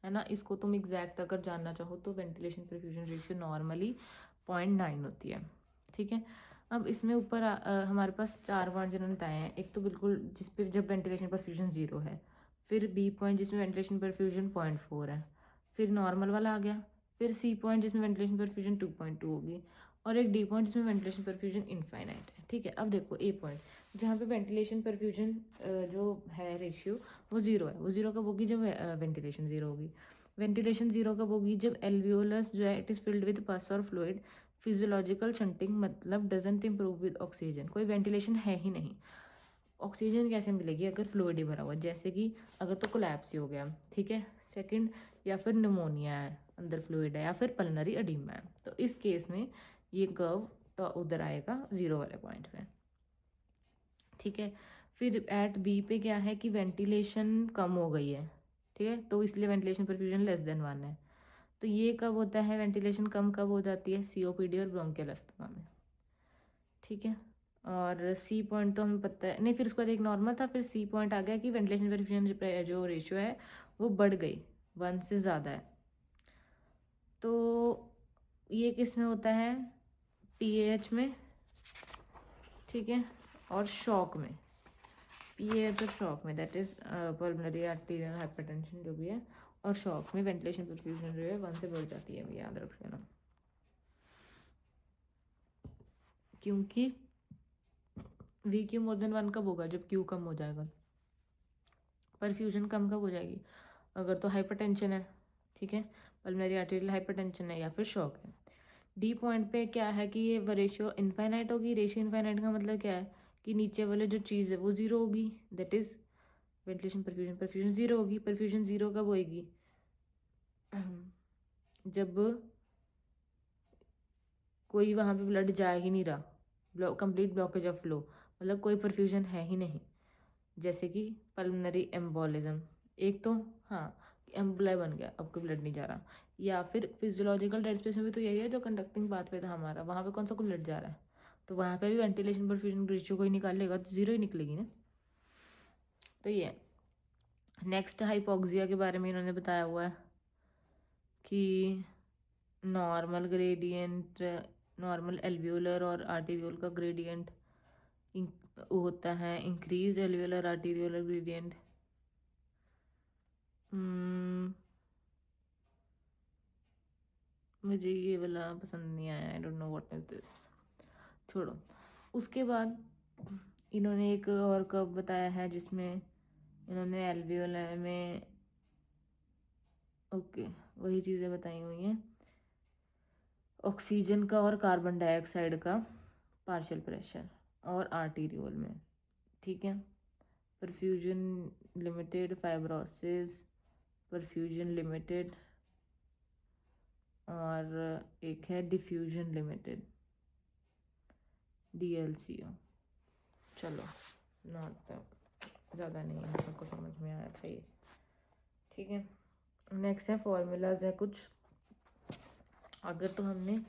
है ना। इसको तुम एग्जैक्ट अगर जानना चाहो तो वेंटिलेशन परफ्यूजन रेशियो नॉर्मली 0.9 होती है, ठीक है। अब इसमें ऊपर हमारे पास 4 पॉइंट जिन्होंने बताए हैं। एक तो बिल्कुल जिस पे जब वेंटिलेशन परफ्यूजन 0 है, फिर बी पॉइंट जिसमें वेंटिलेशन परफ्यूजन 0.4 है, फिर नॉर्मल वाला आ गया, फिर सी पॉइंट जिसमें वेंटिलेशन परफ्यूजन 2.2 होगी, और एक डी पॉइंट जिसमें वेंटिलेशन परफ्यूजन इनफाइनाइट है, ठीक है। अब देखो ए पॉइंट जहाँ पे वेंटिलेशन परफ्यूजन जो है रेशियो वो 0 है, वो 0 कब होगी जब वेंटिलेशन 0 होगी। वेंटिलेशन 0 कब होगी जब एल्वियोलस जो है इट इज़ फिल्ड विद पस और फ्लूइड, फिजियोलॉजिकल शंटिंग मतलब डजंट इम्प्रूव विद ऑक्सीजन, कोई वेंटिलेशन है ही नहीं। ऑक्सीजन कैसे मिलेगी अगर फ्लूइड ही भरा हुआ है, जैसे कि अगर तो कोलैप्स ही हो गया, ठीक है। सेकंड, या फिर निमोनिया है, अंदर फ्लूइड है, या फिर पल्मनरी एडिमा है, तो इस केस में ये कर्व तो उधर आएगा 0 वाले पॉइंट पे, ठीक है। फिर एट बी पे क्या है कि वेंटिलेशन कम हो गई है, ठीक है, तो इसलिए वेंटिलेशन परफ्यूजन लेस देन 1 है। तो ये कब होता है वेंटिलेशन कम कब हो जाती है, सीओपीडी और ब्रोंकियल अस्थमा में, ठीक है। और सी पॉइंट तो हमें पता है नहीं, फिर उसके बाद एक नॉर्मल था, फिर सी पॉइंट आ गया कि वेंटिलेशन परफ्यूजन जो रेशियो है वो बढ़ गई, 1 से ज़्यादा है। तो ये किस में होता है, पीएच में, ठीक है, और शॉक में। पीएच और शॉक में that is pulmonary arterial hypertension जो भी है, और शॉक में वेंटिलेशन परफ्यूजन जो है 1 से बढ़ जाती है, याद रख लेना। क्योंकि वी क्यू मोर देन 1 कब होगा जब क्यू कम हो जाएगा। परफ्यूजन कम कब हो जाएगी अगर तो हाइपरटेंशन है, ठीक है, पल्मोनरी आर्टेरियल हाइपरटेंशन है या फिर शॉक है। डी पॉइंट पे क्या है कि ये रेशियो इनफाइनाइट होगी। रेशियो इनफाइनाइट का मतलब क्या है कि नीचे वाले जो चीज़ है वो 0 होगी, दैट इज वेंटिलेशन परफ्यूजन 0 होगी। परफ्यूजन 0 कब होएगी जब कोई वहाँ पे ब्लड जा ही नहीं रहा, कंप्लीट ब्लॉकेज ऑफ फ्लो, मतलब कोई परफ्यूजन है ही नहीं, जैसे कि पल्मोनरी एम्बोलिज्म। एक तो हाँ एम्बुलाई बन गया, अब कोई ब्लड नहीं जा रहा, या फिर फिजियोलॉजिकल डेड स्पेस में भी तो यही है जो कंडक्टिंग पाथवे था हमारा, वहाँ पे कौन सा कोई ब्लड जा रहा है, तो वहाँ पे भी वेंटिलेशन परफ्यूजन रेशियो कोई निकाल लेगा तो 0 ही निकलेगी ना। तो ये नेक्स्ट हाइपोक्सिया के बारे में इन्होंने बताया हुआ है कि नॉर्मल ग्रेडियंट, नॉर्मल एल्वियोलर और आर्टेरियोल का ग्रेडियंट होता है इंक्रीज एल्वियोलर आर्टेरियोलर ग्रेडियंट। मुझे ये वाला पसंद नहीं आया, I don't know what is this, छोड़ो। उसके बाद इन्होंने एक और कर्व बताया है जिसमें इन्होंने एल्वियोलर में ओके वही चीज़ें बताई हुई हैं, ऑक्सीजन का और कार्बन डाइऑक्साइड का पार्शियल प्रेशर और आर्टीरियोल में, ठीक है। Perfusion limited, fibrosis, perfusion limited, और एक है डिफ्यूजन लिमिटेड, DLCO। चलो नॉट ज़्यादा नहीं है, सबको समझ में आया चाहिए, ठीक है। नेक्स्ट है फॉर्मूलाज है कुछ। अगर तो हमने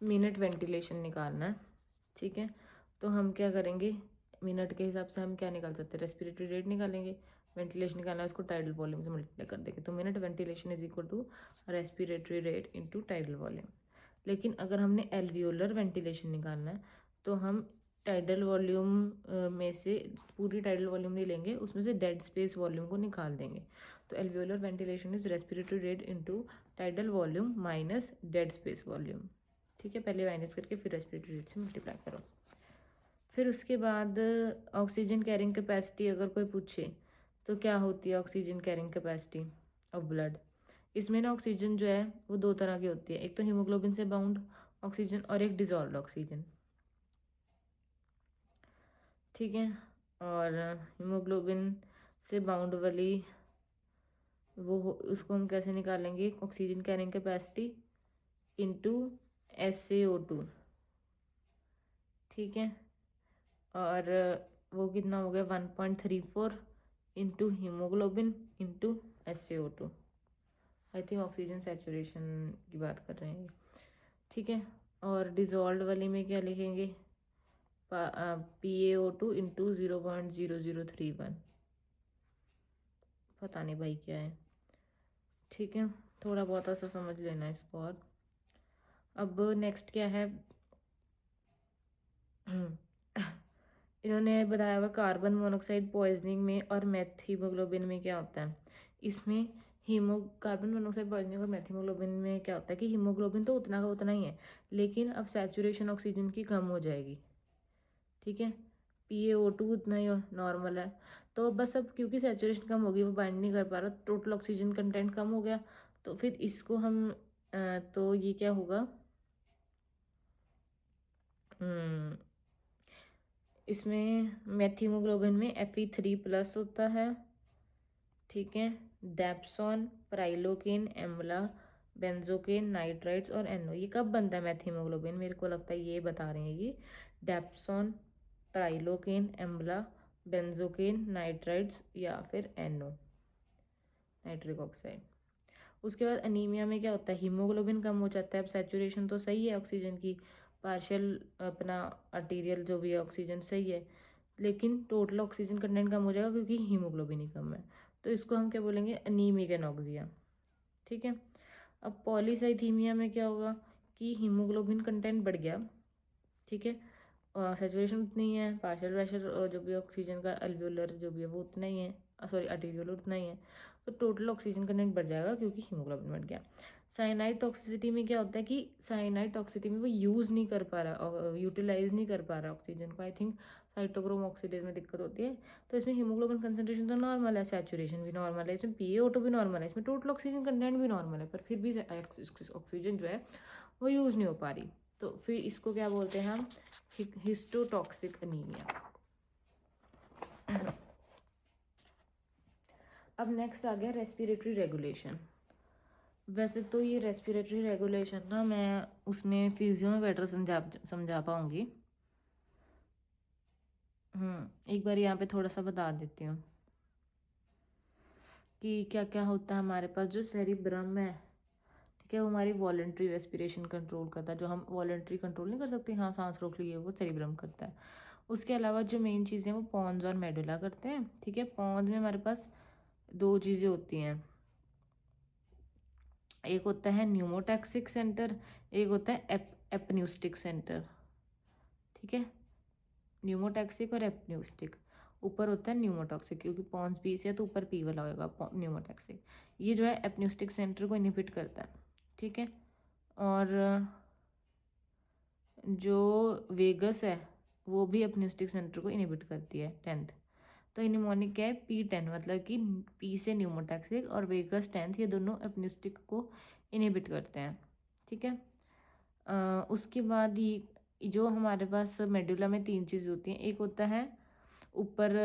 मिनट वेंटिलेशन निकालना है, ठीक है, तो हम क्या करेंगे, मिनट के हिसाब से हम क्या निकाल सकते हैं, रेस्पिरेटरी रेट निकालेंगे। वेंटिलेशन निकालना है उसको टाइडल वॉल्यूम से मल्टीप्लाई कर देंगे, तो minute ventilation is equal to respiratory rate into tidal volume. लेकिन अगर हमने एल्वियोलर वेंटिलेशन निकालना है तो हम टाइडल वॉल्यूम में से पूरी टाइडल वॉल्यूम नहीं लेंगे, उसमें से डेड स्पेस वॉल्यूम को निकाल देंगे। तो alveolar ventilation is respiratory rate into tidal volume minus dead space volume, ठीक है, पहले माइनस करके फिर रेस्पिरेटरी रेट से मल्टीप्लाई करो। फिर उसके बाद ऑक्सीजन कैरिंग कैपेसिटी अगर कोई पूछे तो क्या होती है oxygen carrying capacity of blood. इसमें ना ऑक्सीजन जो है वो 2 तरह की होती है, एक तो हीमोग्लोबिन से बाउंड ऑक्सीजन और एक डिजॉल्व्ड ऑक्सीजन, ठीक है। और हीमोग्लोबिन से बाउंड वाली उसको हम कैसे निकालेंगे, oxygen carrying capacity into SaO2, ठीक है। और वो कितना हो गया 1.34 into haemoglobin into SaO2। I think oxygen saturation की बात कर रहे हैं, ठीक है। और डिजॉल्व वाली में क्या लिखेंगे, PaO2 इंटू 0.0031, पता नहीं भाई क्या है। ठीक है, थोड़ा बहुत ऐसा समझ लेना इसको। और अब नेक्स्ट क्या है, इन्होंने बताया हुआ कार्बन मोनोऑक्साइड पॉइजनिंग में और मेथियोग्लोबिन में क्या होता है। इसमें कार्बन मोनोऑक्साइड पॉइजनिंग और मेथियोग्लोबिन में क्या होता है कि हीमोग्लोबिन तो उतना का उतना ही है, लेकिन अब सैचुरेशन ऑक्सीजन की कम हो जाएगी। ठीक है, PaO2 उतना ही नॉर्मल है, तो बस अब क्योंकि सैचुरेशन कम होगी, वो बाइंड नहीं कर पा रहा, टोटल ऑक्सीजन कंटेंट कम हो गया। तो फिर इसको हम तो ये क्या होगा, इसमें मेथियोग्लोबिन में Fe3+ होता है। ठीक है, डेप्सॉन, प्राइलोकेन, एम्ला, बेंजोकेन, नाइट्राइट्स और NO। ये कब बनता है मेथियोग्लोबिन, मेरे को लगता है ये बता रहे हैं ये, डेप्सॉन, प्राइलोकेन, एम्ला, बेंजोकेन, नाइट्राइट्स या फिर NO, नाइट्रिक ऑक्साइड। उसके बाद अनीमिया में क्या होता है, हीमोग्लोबिन कम हो जाता है। अब सैचुरेशन तो सही है ऑक्सीजन की, पार्शियल अपना आर्टीरियल जो भी है ऑक्सीजन सही है, लेकिन टोटल ऑक्सीजन कंटेंट कम हो जाएगा क्योंकि हीमोग्लोबिन ही कम है। तो इसको हम क्या बोलेंगे, अनीमिक एनॉक्सिया। ठीक है, अब पॉलीसाइथीमिया में क्या होगा कि हीमोग्लोबिन कंटेंट बढ़ गया। ठीक है, सैचुरेशन उतनी है, पार्शियल प्रेशर जो भी ऑक्सीजन का अल्वियोलर जो भी है वो उतना ही है, सॉरी आर्टीरियोलर उतना ही है, तो टोटल ऑक्सीजन कंटेंट बढ़ जाएगा क्योंकि हीमोग्लोबिन बढ़ गया। साइनाइड टॉक्सिसिटी में क्या होता है कि साइनाइड टॉक्सिसिटी में वो यूज़ नहीं कर पा रहा, यूटिलाइज नहीं कर पा रहा ऑक्सीजन को। आई थिंक साइटोक्रोम ऑक्सीडेज में दिक्कत होती है। तो इसमें हीमोग्लोबिन कंसनट्रेशन तो नॉर्मल है, सैचुरेशन भी नॉर्मल है, इसमें PaO2 भी नॉर्मल है, इसमें टोटल ऑक्सीजन कंटेंट भी नॉर्मल है, पर फिर भी ऑक्सीजन जो है वो यूज़ नहीं हो पा रही। तो फिर इसको क्या बोलते हैं हम, हिस्टोटॉक्सिक अनीमिया। अब नेक्स्ट आ गया रेस्पिरेटरी रेगुलेशन। वैसे तो ये रेस्पिरेटरी रेगुलेशन ना मैं उसमें फिजियो में बेटर समझा पाऊंगी। एक बार यहाँ पे थोड़ा सा बता देती हूँ कि क्या क्या होता है हमारे पास। जो सेरिब्रम है, ठीक है, वो हमारी वॉलंटरी रेस्पिरेशन कंट्रोल करता है। जो हम वॉलंटरी कंट्रोल नहीं कर सकते, हाँ सांस रोक लिए, वो सेरिब्रम करता है। उसके अलावा जो मेन चीज़ें वो पॉन्स और मेडुला करते हैं। ठीक है, पॉन्स में हमारे पास दो चीज़ें होती हैं, एक होता है न्यूमोटैक्सिक सेंटर, एक होता है एपन्यूस्टिक सेंटर। ठीक है, न्यूमोटैक्सिक और एपन्यूस्टिक। ऊपर होता है न्यूमोटॉक्सिक, क्योंकि पॉन्स पी से है तो ऊपर पी वाला होगा न्यूमोटैक्सिक। ये जो है एपन्यूस्टिक सेंटर को इनहिबिट करता है। ठीक है, और जो वेगस है वो भी एपन्यूस्टिक सेंटर को इनहिबिट करती है, 10th। तो निमोनिक क्या है, P10, मतलब कि P से न्यूमोटैक्सिक और वेगस 10th, ये दोनों एपन्यूस्टिक को इनहिबिट करते हैं। ठीक है, उसके बाद ये जो हमारे पास मेडुला में तीन चीज़ें होती हैं, एक होता है ऊपर,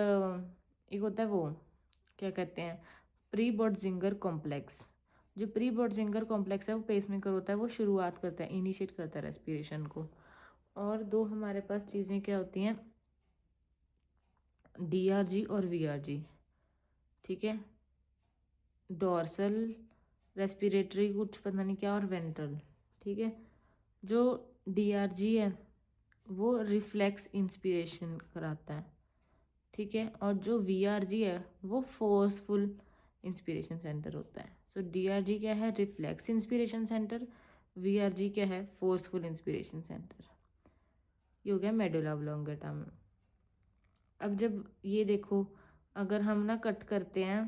एक होता है वो क्या कहते हैं, प्री बॉडजिंगर कॉम्प्लेक्स। जो प्री बॉडजिंगर कॉम्प्लेक्स है वो पेसमेकर होता है, वो शुरुआत करता है, इनिशिएट करता है रेस्पिरेशन को। और दो हमारे पास चीज़ें क्या होती हैं, DRG और VRG। ठीक है, डॉर्सल रेस्पिरेटरी कुछ पता नहीं क्या और वेंट्रल। ठीक है, जो DRG है वो रिफ्लेक्स इंस्पिरेशन कराता है। ठीक है, और जो VRG है वो फोर्सफुल इंस्पिरेशन सेंटर होता है। सो DRG क्या है, रिफ्लेक्स इंस्पिरेशन सेंटर, VRG क्या है, फोर्सफुल इंस्पिरेशन सेंटर। ये हो गया मेडुला ऑब्लोंगेटा में। अब जब ये देखो, अगर हम ना कट करते हैं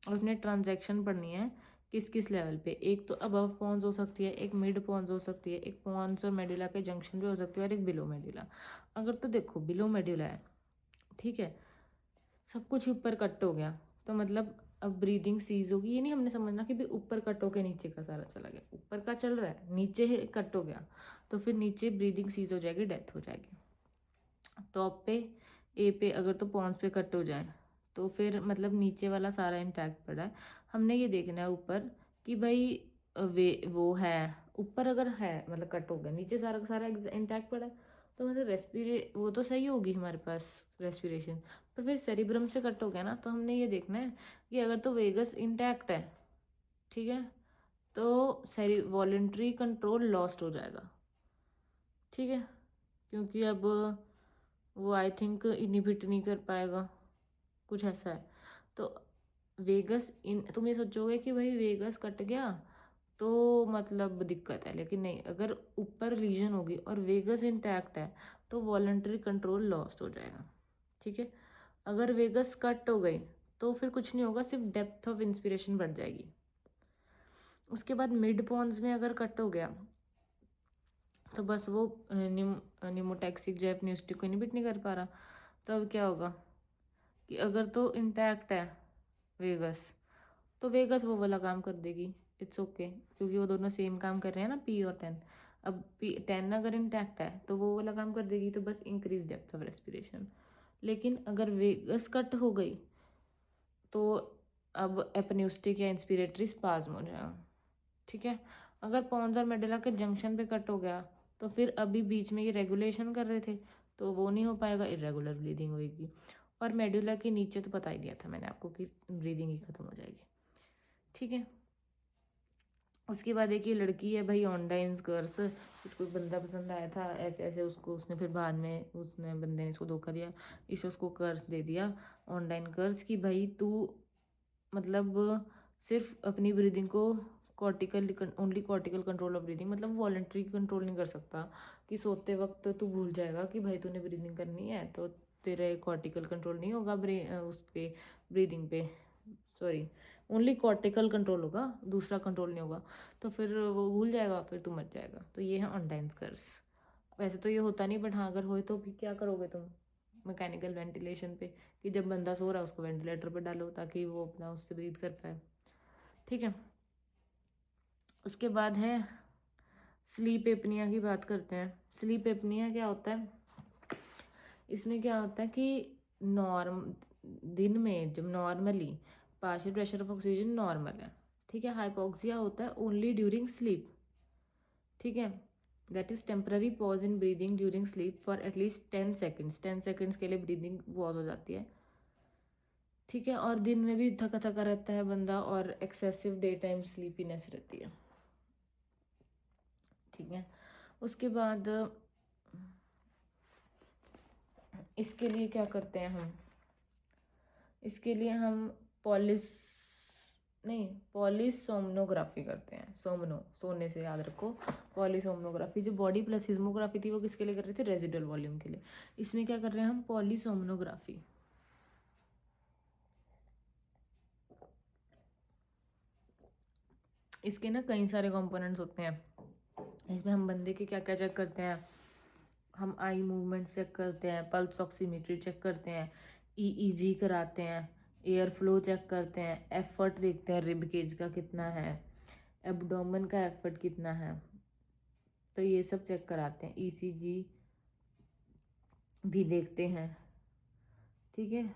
और अपने ट्रांजैक्शन पढ़नी है किस किस लेवल पे, एक तो अबव पॉन्स हो सकती है, एक मिड पॉन्स हो सकती है, एक पॉन्स और मेडुला के जंक्शन भी हो सकती है, और एक बिलो मेडुला। अगर तो देखो बिलो मेडुला है, ठीक है, सब कुछ ऊपर कट हो गया, तो मतलब अब ब्रीदिंग सीज होगी। ये नहीं हमने समझना कि भाई ऊपर कट हो के नीचे का सारा चला गया, ऊपर का चल रहा है, नीचे कट हो गया, तो फिर नीचे ब्रीदिंग सीज हो जाएगी, डेथ हो जाएगी। टॉप पे ए पे अगर तो पॉन्स पे कट हो जाए तो फिर मतलब नीचे वाला सारा इंटैक्ट पड़ा है। हमने ये देखना है ऊपर कि भाई वे वो है, ऊपर अगर है मतलब कट हो गया, नीचे सारा का सारा इंटैक्ट पड़ा है, तो मतलब वो तो सही होगी हमारे पास रेस्पिरेशन। पर फिर सेरिब्रम से कट हो गया ना, तो हमने ये देखना है कि अगर तो वेगस इंटैक्ट है, ठीक है, तो वॉलेंट्री कंट्रोल लॉस्ट हो जाएगा। ठीक है, क्योंकि अब वो आई थिंक इनहिबिट नहीं कर पाएगा, कुछ ऐसा है। तो वेगस इन तुम ये सोचोगे कि भाई वेगस कट गया तो मतलब दिक्कत है, लेकिन नहीं, अगर ऊपर लीजन होगी और वेगस इंटैक्ट है तो वॉलंटरी कंट्रोल लॉस्ट हो जाएगा। ठीक है, अगर वेगस कट हो गई तो फिर कुछ नहीं होगा, सिर्फ डेप्थ ऑफ इंस्पिरेशन बढ़ जाएगी। उसके बाद मिड पॉन्स में अगर कट हो गया तो बस वो निमोटैक्सिक जैप न्यूस्टिक को इनहिबिट नहीं कर पा रहा। तो अब क्या होगा कि अगर तो इंटैक्ट है वेगस तो वेगस वो वाला काम कर देगी, इट्स ओके, क्योंकि वो दोनों सेम काम कर रहे हैं ना, पी और टेन। अब पी टेन अगर इंटैक्ट है तो वो वाला काम कर देगी, तो बस इंक्रीज डेप्थ ऑफ रेस्पिरेशन। लेकिन अगर वेगस कट हो गई तो अब एपन्यूस्टिक या इंस्पिरेटरी स्पाज्म हो जाएगा। ठीक है, अगर पॉन्स और मेडुला के जंक्शन पे कट हो गया तो फिर अभी बीच में ये रेगुलेशन कर रहे थे तो वो नहीं हो पाएगा, इरेगुलर ब्रीदिंग होगी। और मेडुला के नीचे तो बता ही दिया था मैंने आपको कि ब्रीदिंग ही खत्म हो जाएगी। ठीक है, उसके बाद एक ये लड़की है भाई, ऑनलाइन कर्स, इसको बंदा पसंद आया था, ऐसे ऐसे उसको, उसने फिर बाद में उसने बंदे ने इसको धोखा दिया, इसे उसको कर्स दे दिया, ऑनलाइन कर्स, कि भाई तू मतलब सिर्फ अपनी ब्रीदिंग को cortical, only cortical control of breathing, मतलब वॉलंटरी कंट्रोल नहीं कर सकता, कि सोते वक्त तू भूल जाएगा कि भाई तूने ब्रीदिंग करनी है तो तेरे कॉर्टिकल कंट्रोल नहीं होगा उस पे ब्रीदिंग पे, सॉरी, ओनली कॉर्टिकल कंट्रोल होगा, दूसरा कंट्रोल नहीं होगा, तो फिर वो भूल जाएगा, फिर तू मर जाएगा। तो ये है ऑनलाइन कर्स। वैसे तो ये होता नहीं, बट हाँ अगर होए तो भी क्या करोगे तुम मैकेनिकल वेंटिलेशन पे, कि जब बंदा सो रहा है उसको वेंटिलेटर पे डालो ताकि वो अपना उससे ब्रीथ कर पाए। ठीक है, उसके बाद है स्लीप एपनिया की बात करते हैं। स्लीप एपनिया क्या होता है, इसमें क्या होता है कि दिन में जब normally partial pressure of oxygen normal है, ठीक है, हाइपोक्सिया होता है ओनली ड्यूरिंग स्लीप। ठीक है, that is temporary pause in breathing during sleep for at least 10 seconds, 10 seconds के लिए ब्रीदिंग पॉज हो जाती है। ठीक है, और दिन में भी थका थका रहता है बंदा और एक्सेसिव डे टाइम स्लीपीनेस रहती है। ठीक है, उसके बाद इसके लिए क्या करते हैं हम, इसके लिए हम पॉलीसोमनोग्राफी करते हैं। सोने से याद रखो, पॉलीसोमनोग्राफी। जो बॉडी प्लस हिस्मोग्राफी थी वो किसके लिए कर रहे थे, रेजिडुअल वॉल्यूम के लिए। इसमें क्या कर रहे हैं हम, पॉलीसोमनोग्राफी। इसके ना कई सारे कंपोनेंट्स होते हैं। इसमें हम बंदे के क्या क्या चेक करते हैं, हम आई मूवमेंट चेक करते हैं, पल्स ऑक्सीमीट्री चेक करते हैं, ईईजी कराते हैं, एयर फ्लो चेक करते हैं, एफर्ट देखते हैं रिब केज का कितना है, एब्डोमेन का एफर्ट कितना है, तो ये सब चेक कराते हैं। ईसीजी भी देखते हैं। ठीक है,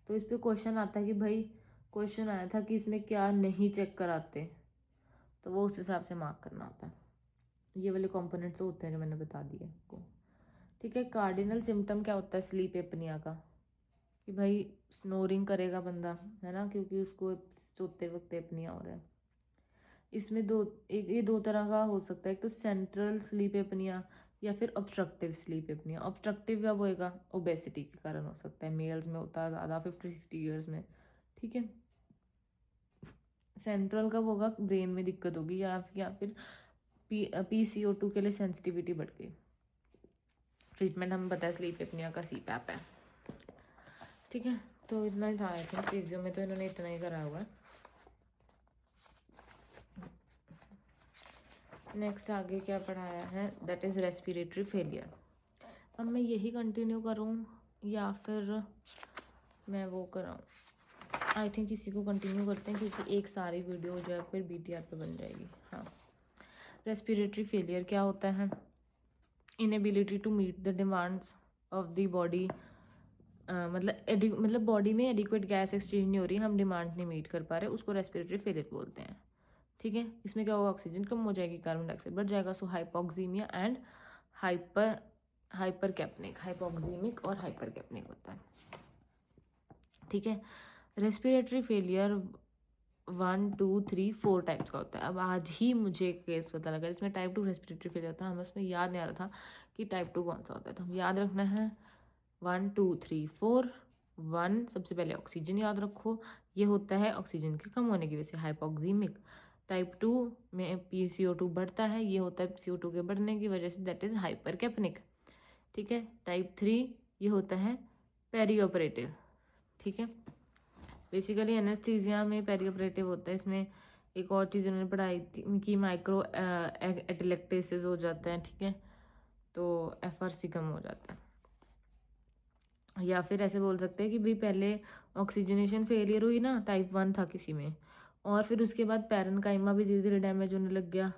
तो इस पे क्वेश्चन आता है कि भाई, क्वेश्चन आया था कि इसमें क्या नहीं चेक कराते, तो वो उस हिसाब से मार्क करना होता है। ये वाले कंपोनेंट्स तो होते हैं जो मैंने बता दिए आपको। ठीक है, कार्डिनल सिम्टम क्या होता है स्लीप एपनिया का, कि भाई स्नोरिंग करेगा बंदा, है ना, क्योंकि उसको सोते वक्त एपनिया हो रहा है। इसमें ये दो तरह का हो सकता है, एक तो सेंट्रल स्लीप एपनिया या फिर ऑब्स्ट्रक्टिव स्लीप एपनिया। ऑब्स्ट्रक्टिव कब होएगा, ओबेसिटी के कारण हो सकता है, मेल्स में होता है ज़्यादा 50-60 ईयर्स में। ठीक है, सेंट्रल कब होगा, ब्रेन में दिक्कत होगी या फिर PCO2 के लिए सेंसिटिविटी बढ़ गई। ट्रीटमेंट हमें पता है स्लीप एपनिया का CPAP है। ठीक है, तो इतना ही था आई थिंक, फिजियो में तो इन्होंने इतना ही करा हुआ है। नेक्स्ट आगे क्या पढ़ाया है, दैट इज़ रेस्पिरेटरी फेलियर। अब मैं यही कंटिन्यू करूँ या फिर मैं वो कराऊँ, आई थिंक इसी को कंटिन्यू करते हैं क्योंकि एक सारी वीडियो जो है फिर BTR पे बन जाएगी। हाँ, रेस्पिरेटरी फेलियर क्या होता है, inability to meet the demands of the body, मतलब बॉडी में एडिक्वेट गैस एक्सचेंज नहीं हो रही, हम डिमांड नहीं मीट कर पा रहे, उसको रेस्पिरेटरी फेलियर बोलते हैं। ठीक है, इसमें क्या होगा, ऑक्सीजन कम हो जाएगी, कार्बन डाइऑक्साइड बढ़ जाएगा, सो हाइपोक्सीमिया एंड हाइपरकैप्निक, हाइपोक्सीमिक और हाइपरकैप्निक होता है। ठीक है, रेस्पिरेटरी फेलियर 1, 2, 3, 4 टाइप्स का होता है। अब आज ही मुझे एक केस पता लगा इसमें टाइप 2 रेस्पिरेटरी फेलियर था, हमें उसमें याद नहीं आ रहा था कि टाइप 2 कौन सा होता है, तो हम याद रखना है 1 2 3 4। 1 सबसे पहले ऑक्सीजन याद रखो, ये होता है ऑक्सीजन के कम होने की वजह से हाइपोक्सीमिक। टाइप 2 में PCO2 बढ़ता है, ये होता है CO2 के बढ़ने की वजह से, दैट इज़ हाइपरकैपनिक। ठीक है। टाइप 3 ये होता है पेरी ऑपरेटिव। ठीक है। बेसिकली एनेस्थीसिया में पेरी ऑपरेटिव होता है। इसमें एक और चीज़ उन्होंने पढ़ाई थी कि माइक्रो एटेलेक्टेसिस हो जाता है। ठीक है। तो FRC कम हो जाता है। या फिर ऐसे बोल सकते हैं कि भाई पहले ऑक्सीजनेशन फेलियर हुई ना, टाइप 1 था किसी में, और फिर उसके बाद पैरेनकाइमा भी धीरे धीरे डैमेज होने लग गया।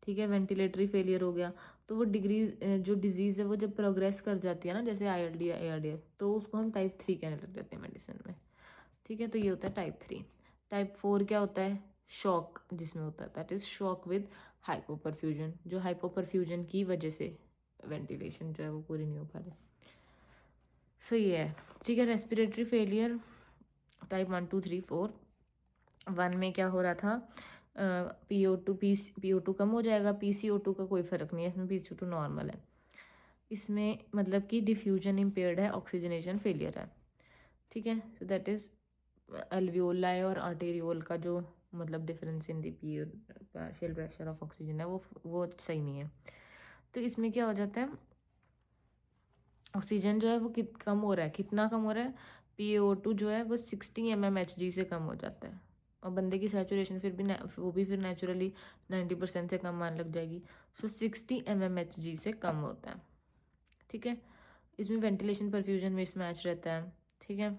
ठीक है। वेंटिलेटरी फेलियर हो गया, तो वो डिग्री जो डिजीज़ है वो जब प्रोग्रेस कर जाती है ना, जैसे ILD या ARDS, तो उसको हम टाइप 3 कहने लग जाते हैं मेडिसिन में। ठीक है। तो ये होता है टाइप 3। टाइप 4 क्या होता है? शॉक, जिसमें होता है that is shock with hypoperfusion, जो हाइपोपरफ्यूजन की वजह से वेंटिलेशन जो है वो पूरी नहीं हो पा रही। सो ये है। ठीक है। Respiratory failure type 1 2 3 4। 1 में क्या हो रहा था? PO2 कम हो जाएगा, PCO2 का कोई फ़र्क नहीं है इसमें, PCO2 नॉर्मल है। इसमें मतलब कि डिफ्यूजन इम्पेयर्ड है, ऑक्सीजनेशन फेलियर है। ठीक है। सो दैट इज़ एल्वियोलाई और आर्टेरियोल का जो मतलब difference in the partial pressure of oxygen है वो सही नहीं है। तो इसमें क्या हो जाता है? ऑक्सीजन जो है वो कम हो रहा है। कितना कम हो रहा है? PO2 जो है वो 60 mmHg से कम हो जाता है, और बंदे की सैचुरेशन फिर भी वो भी फिर नेचुरली 90% से कम आने लग जाएगी। सो 60 mmHg से कम होता है। ठीक है। इसमें वेंटिलेशन परफ्यूजन मिसमैच रहता है। ठीक है।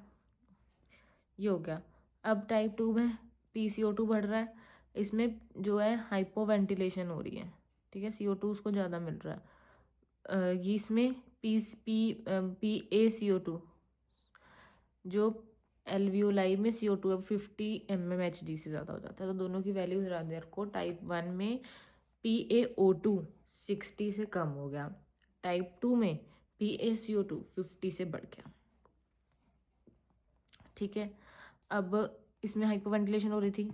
ये हो गया। अब टाइप 2 में PCO2 बढ़ रहा है, इसमें जो है हाइपो वेंटिलेशन हो रही है। ठीक है। CO2 उसको ज़्यादा मिल रहा है। ये इसमें PaCO2 जो एल्वियोलाई में CO2 अब 50 mmHg से ज़्यादा हो जाता है, तो दोनों की वैल्यू याद रखो। टाइप 1 में PaO2 60 से कम हो गया, टाइप 2 में PaCO2 50 से बढ़ गया। ठीक है। अब इसमें हाइपोवेंटिलेशन हो रही थी।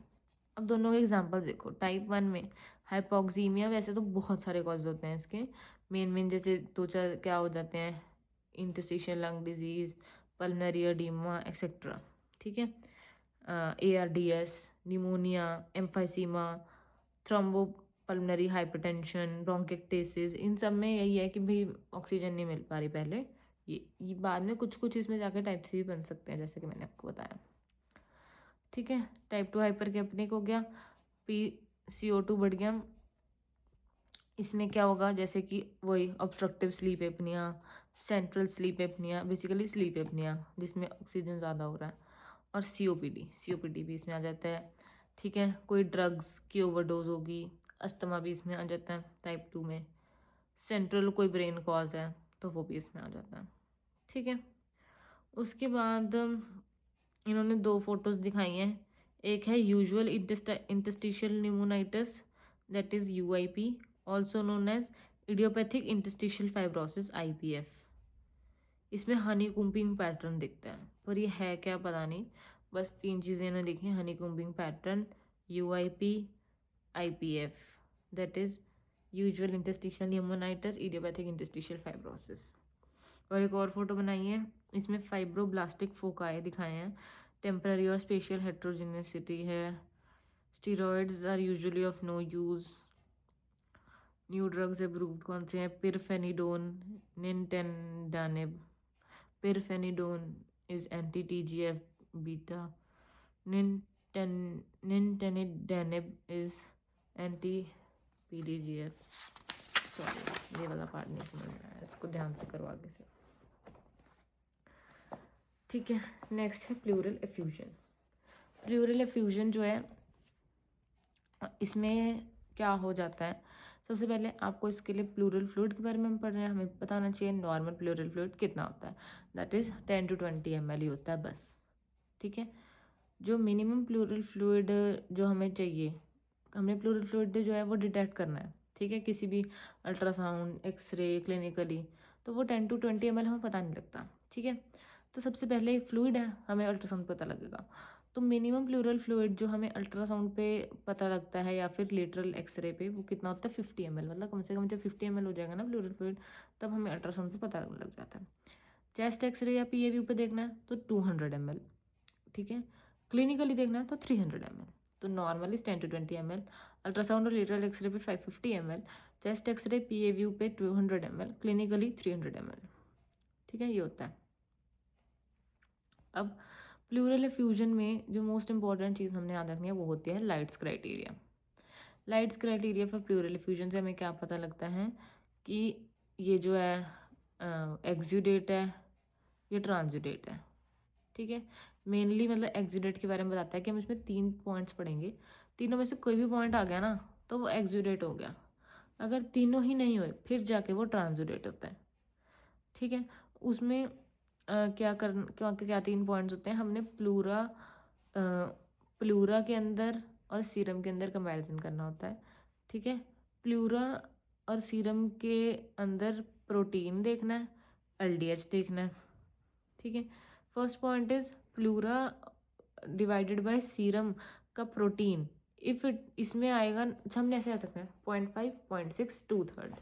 अब दोनों के एग्जांपल देखो। टाइप 1 में हाइपोक्सीमिया, वैसे तो बहुत सारे कॉज होते हैं इसके, मेन जैसे दो चार क्या हो जाते हैं, interstitial lung disease, pulmonary oedema etcetera. ठीक है। ARDS, pneumonia, emphysema, thrombopulmonary hypertension, bronchiectasis, इन सब में यही है कि भाई ऑक्सीजन नहीं मिल पा रही पहले। ये बाद में कुछ इसमें जाकर टाइप 3 बन सकते हैं, जैसे कि मैंने आपको बताया। ठीक है। टाइप 2 हाइपरकैप्निक हो गया, PCO2 बढ़ गया। इसमें क्या होगा? जैसे कि वही obstructive sleep apnoea, central sleep apnoea, basically sleep apnoea जिसमें ऑक्सीजन ज़्यादा हो रहा है, और COPD भी इसमें आ जाता है। ठीक है। कोई ड्रग्स की ओवरडोज होगी, अस्थमा भी इसमें आ जाता है टाइप 2 में। सेंट्रल कोई ब्रेन कॉज है तो वो भी इसमें आ जाता है। ठीक है। उसके बाद इन्होंने 2 फोटोज़ दिखाई हैं। एक है usual interstitial pneumonitis, that is UIP, also known as idiopathic interstitial fibrosis, IPF। इसमें हनी कुम्बिंग पैटर्न दिखता है, पर ये है क्या पता नहीं। बस 3 चीज़ें इन्होंने लिखी हैं, honey combing pattern, UIP, IPF, that is usual interstitial pneumonitis, idiopathic interstitial fibrosis. और एक और फोटो बनाई है, इसमें फाइब्रोब्लास्टिक फोकाई दिखाए हैं, टेम्पररी और स्पेशियल हेट्रोजेनेसिटी है। Steroids are usually of no use. New drugs approved कौन से हैं? Pirfenidone, nintedanib. Pirfenidone is anti TGF beta, nintedanib is anti PDGF। Sorry, ये वाला पार्ट नहीं समझ में आया, इसको ध्यान से करो आगे से। ठीक है। नेक्स्ट है प्लूरल एफ्यूजन। प्लूरल एफ्यूजन जो है, इसमें क्या हो जाता है? सबसे पहले आपको इसके लिए प्लूरल फ्लूइड के बारे में हम पढ़ रहे हैं, हमें पता होना चाहिए नॉर्मल प्लूरल फ्लूइड कितना होता है, दैट इज़ 10 to 20 ml ही होता है बस। ठीक है। जो मिनिमम प्लूरल फ्लूइड जो हमें चाहिए, हमें प्लूरल फ्लूइड जो है वो डिटेक्ट करना है। ठीक है। किसी भी अल्ट्रासाउंड, एक्सरे, क्लिनिकली, तो वो 10 to 20 ml हमें पता नहीं लगता। ठीक है। तो सबसे पहले एक फ्लूइड है, हमें अल्ट्रासाउंड पता लगेगा। तो मिनिमम प्लूरल फ्लूइड जो हमें अल्ट्रासाउंड पे पता लगता है या फिर लेटरल एक्सरे पे, वो कितना होता है? 50 ml। मतलब कम से कम जब 50 ml हो जाएगा ना प्लूरल फ्लूइड, तब हमें अल्ट्रासाउंड पे पता लगने लग जाता है। चेस्ट एक्सरे या पीएवी पे देखना है तो 200 ml, ठीक है। क्लिनिकली देखना है तो 300 ml। तो नॉर्मली 10 to 20 ml, अल्ट्रासाउंड और लेटरल एक्सरे पे 550 ml, चेस्ट एक्सरे पीएवी पे 200 ml, क्लिनिकली 300 ml, ठीक है। ये होता है। अब प्लूरल एफ्यूजन में जो मोस्ट इंपॉर्टेंट चीज़ हमने याद रखनी है वो होती है Light's criteria. Light's criteria for pleural effusion से हमें क्या पता लगता है कि ये जो है एक्सुडेट है, ये ट्रांसुडेट है, ठीक है। मेनली मतलब एक्सुडेट के बारे में बताता है कि हम इसमें 3 पॉइंट्स पढ़ेंगे, तीनों में से कोई भी पॉइंट आ गया ना तो वो एक्सुडेट हो गया, अगर तीनों ही नहीं हुए फिर जाके वो ट्रांसुडेट होता है, ठीक है। उसमें क्या 3 पॉइंट्स होते हैं, हमने प्लूरा के अंदर और सीरम के अंदर कंपैरिजन करना होता है, ठीक है। प्लूरा और सीरम के अंदर प्रोटीन देखना है, एलडीएच देखना है, ठीक है। First point is pleura divided by serum का प्रोटीन, इफ इट इसमें आएगा, हमने ऐसे याद रखना है 0.5, 0.6, 2/3,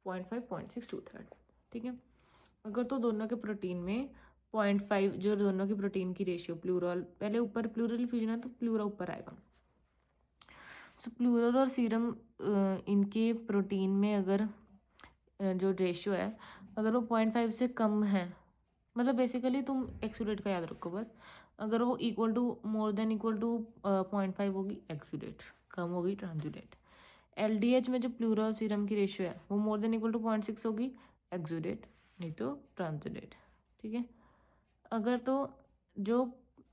0.5, 0.6, 2/3, ठीक है। अगर तो दोनों के प्रोटीन में 0.5, जो दोनों की प्रोटीन की रेशियो प्लूरल, पहले ऊपर प्लूरल फ्यूजन है तो प्लूरा ऊपर आएगा। सो प्लूरल और सीरम इनके प्रोटीन में अगर जो रेशियो है अगर वो 0.5 से कम है, मतलब बेसिकली तुम एक्सुडेट का याद रखो बस, अगर वो equal to more than equal to 0.5 होगी एक्सुडेट, कम होगी ट्रांसुडेट। एलडीएच में जो प्लूरल सीरम की रेशियो है वो मोर देन इक्वल टू 0.6 होगी एक्सुडेट, नहीं तो ट्रांसुडेट, ठीक है। अगर तो जो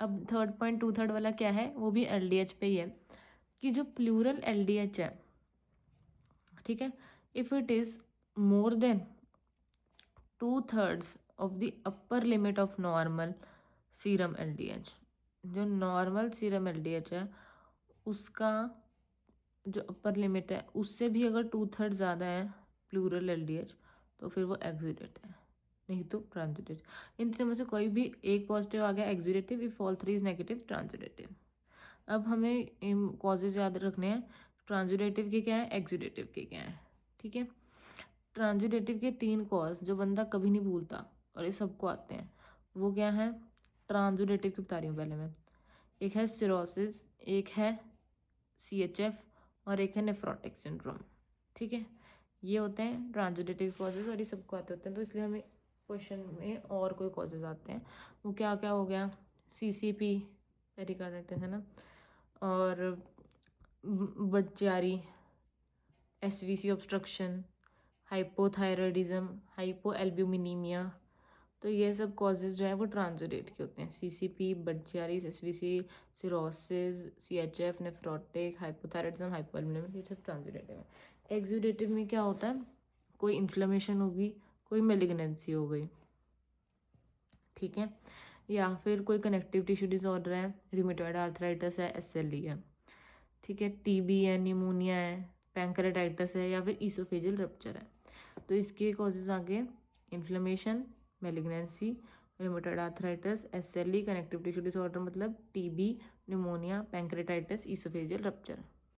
अब 3.2/3 वाला क्या है, वो भी एलडीएच पे ही है कि जो प्लूरल एलडीएच है, ठीक है, if it is more than 2/3 of the upper limit of normal serum LDH, जो नॉर्मल सीरम एलडीएच है उसका जो अपर लिमिट है उससे भी अगर 2/3 ज़्यादा है प्लूरल एलडीएच तो फिर वो एक्सुडेट है, नहीं तो ट्रांसुडेट। इन तीनों में से कोई भी एक पॉजिटिव आ गया exudative, if all 3 is negative transudative. अब हमें कॉजेज याद रखने हैं, ट्रांसुडेटिव के क्या है, एक्सुडेटिव के क्या है, ठीक है। ट्रांसुडेटिव के 3 कॉज जो बंदा कभी नहीं भूलता और ये सबको आते हैं, वो क्या है, ट्रांसुडेटिव की बता रही हूँ पहले मैं। एक है सिरोसिस, एक है CHF और एक है नेफ्रोटिक सिंड्रोम, ठीक है। ये होते हैं ट्रांसुडेटिव कॉजेज और ये सबको आते होते हैं, तो इसलिए हमें क्वेश्चन में और कोई कॉजेज आते हैं, वो क्या क्या हो गया, CCP पेरिकार्डिटिस है ना, और बटचारी, SVC ऑब्स्ट्रक्शन, हाइपोथायरॉयडिज्म, हाइपोएल्ब्यूमिनीमिया, तो ये सब कॉजेज जो है वो ट्रांसुडेट के होते हैं। CCP, Budd Chiari, SVC, cirrhosis, CHF, nephrotic, hypothyroidism, hypoalbuminaemia, ये सब ट्रांसुडेटिव है। एक्सुडेटिव में क्या होता है, कोई इन्फ्लेमेशन होगी, कोई मेलिग्नेंसी हो गई, ठीक है, या फिर कोई कनेक्टिव टिश्यू डिसऑर्डर है, रूमेटॉइड आर्थराइटिस है, SLE है, ठीक है, TB है, निमोनिया है, पैंक्रेटाइटिस है, या फिर ईसोफेजियल रप्चर है। तो इसके कॉजेज आगे inflammation, malignancy, rheumatoid arthritis, SLE, connective tissue disorder मतलब TB, pneumonia, pancreatitis, oesophageal rupture.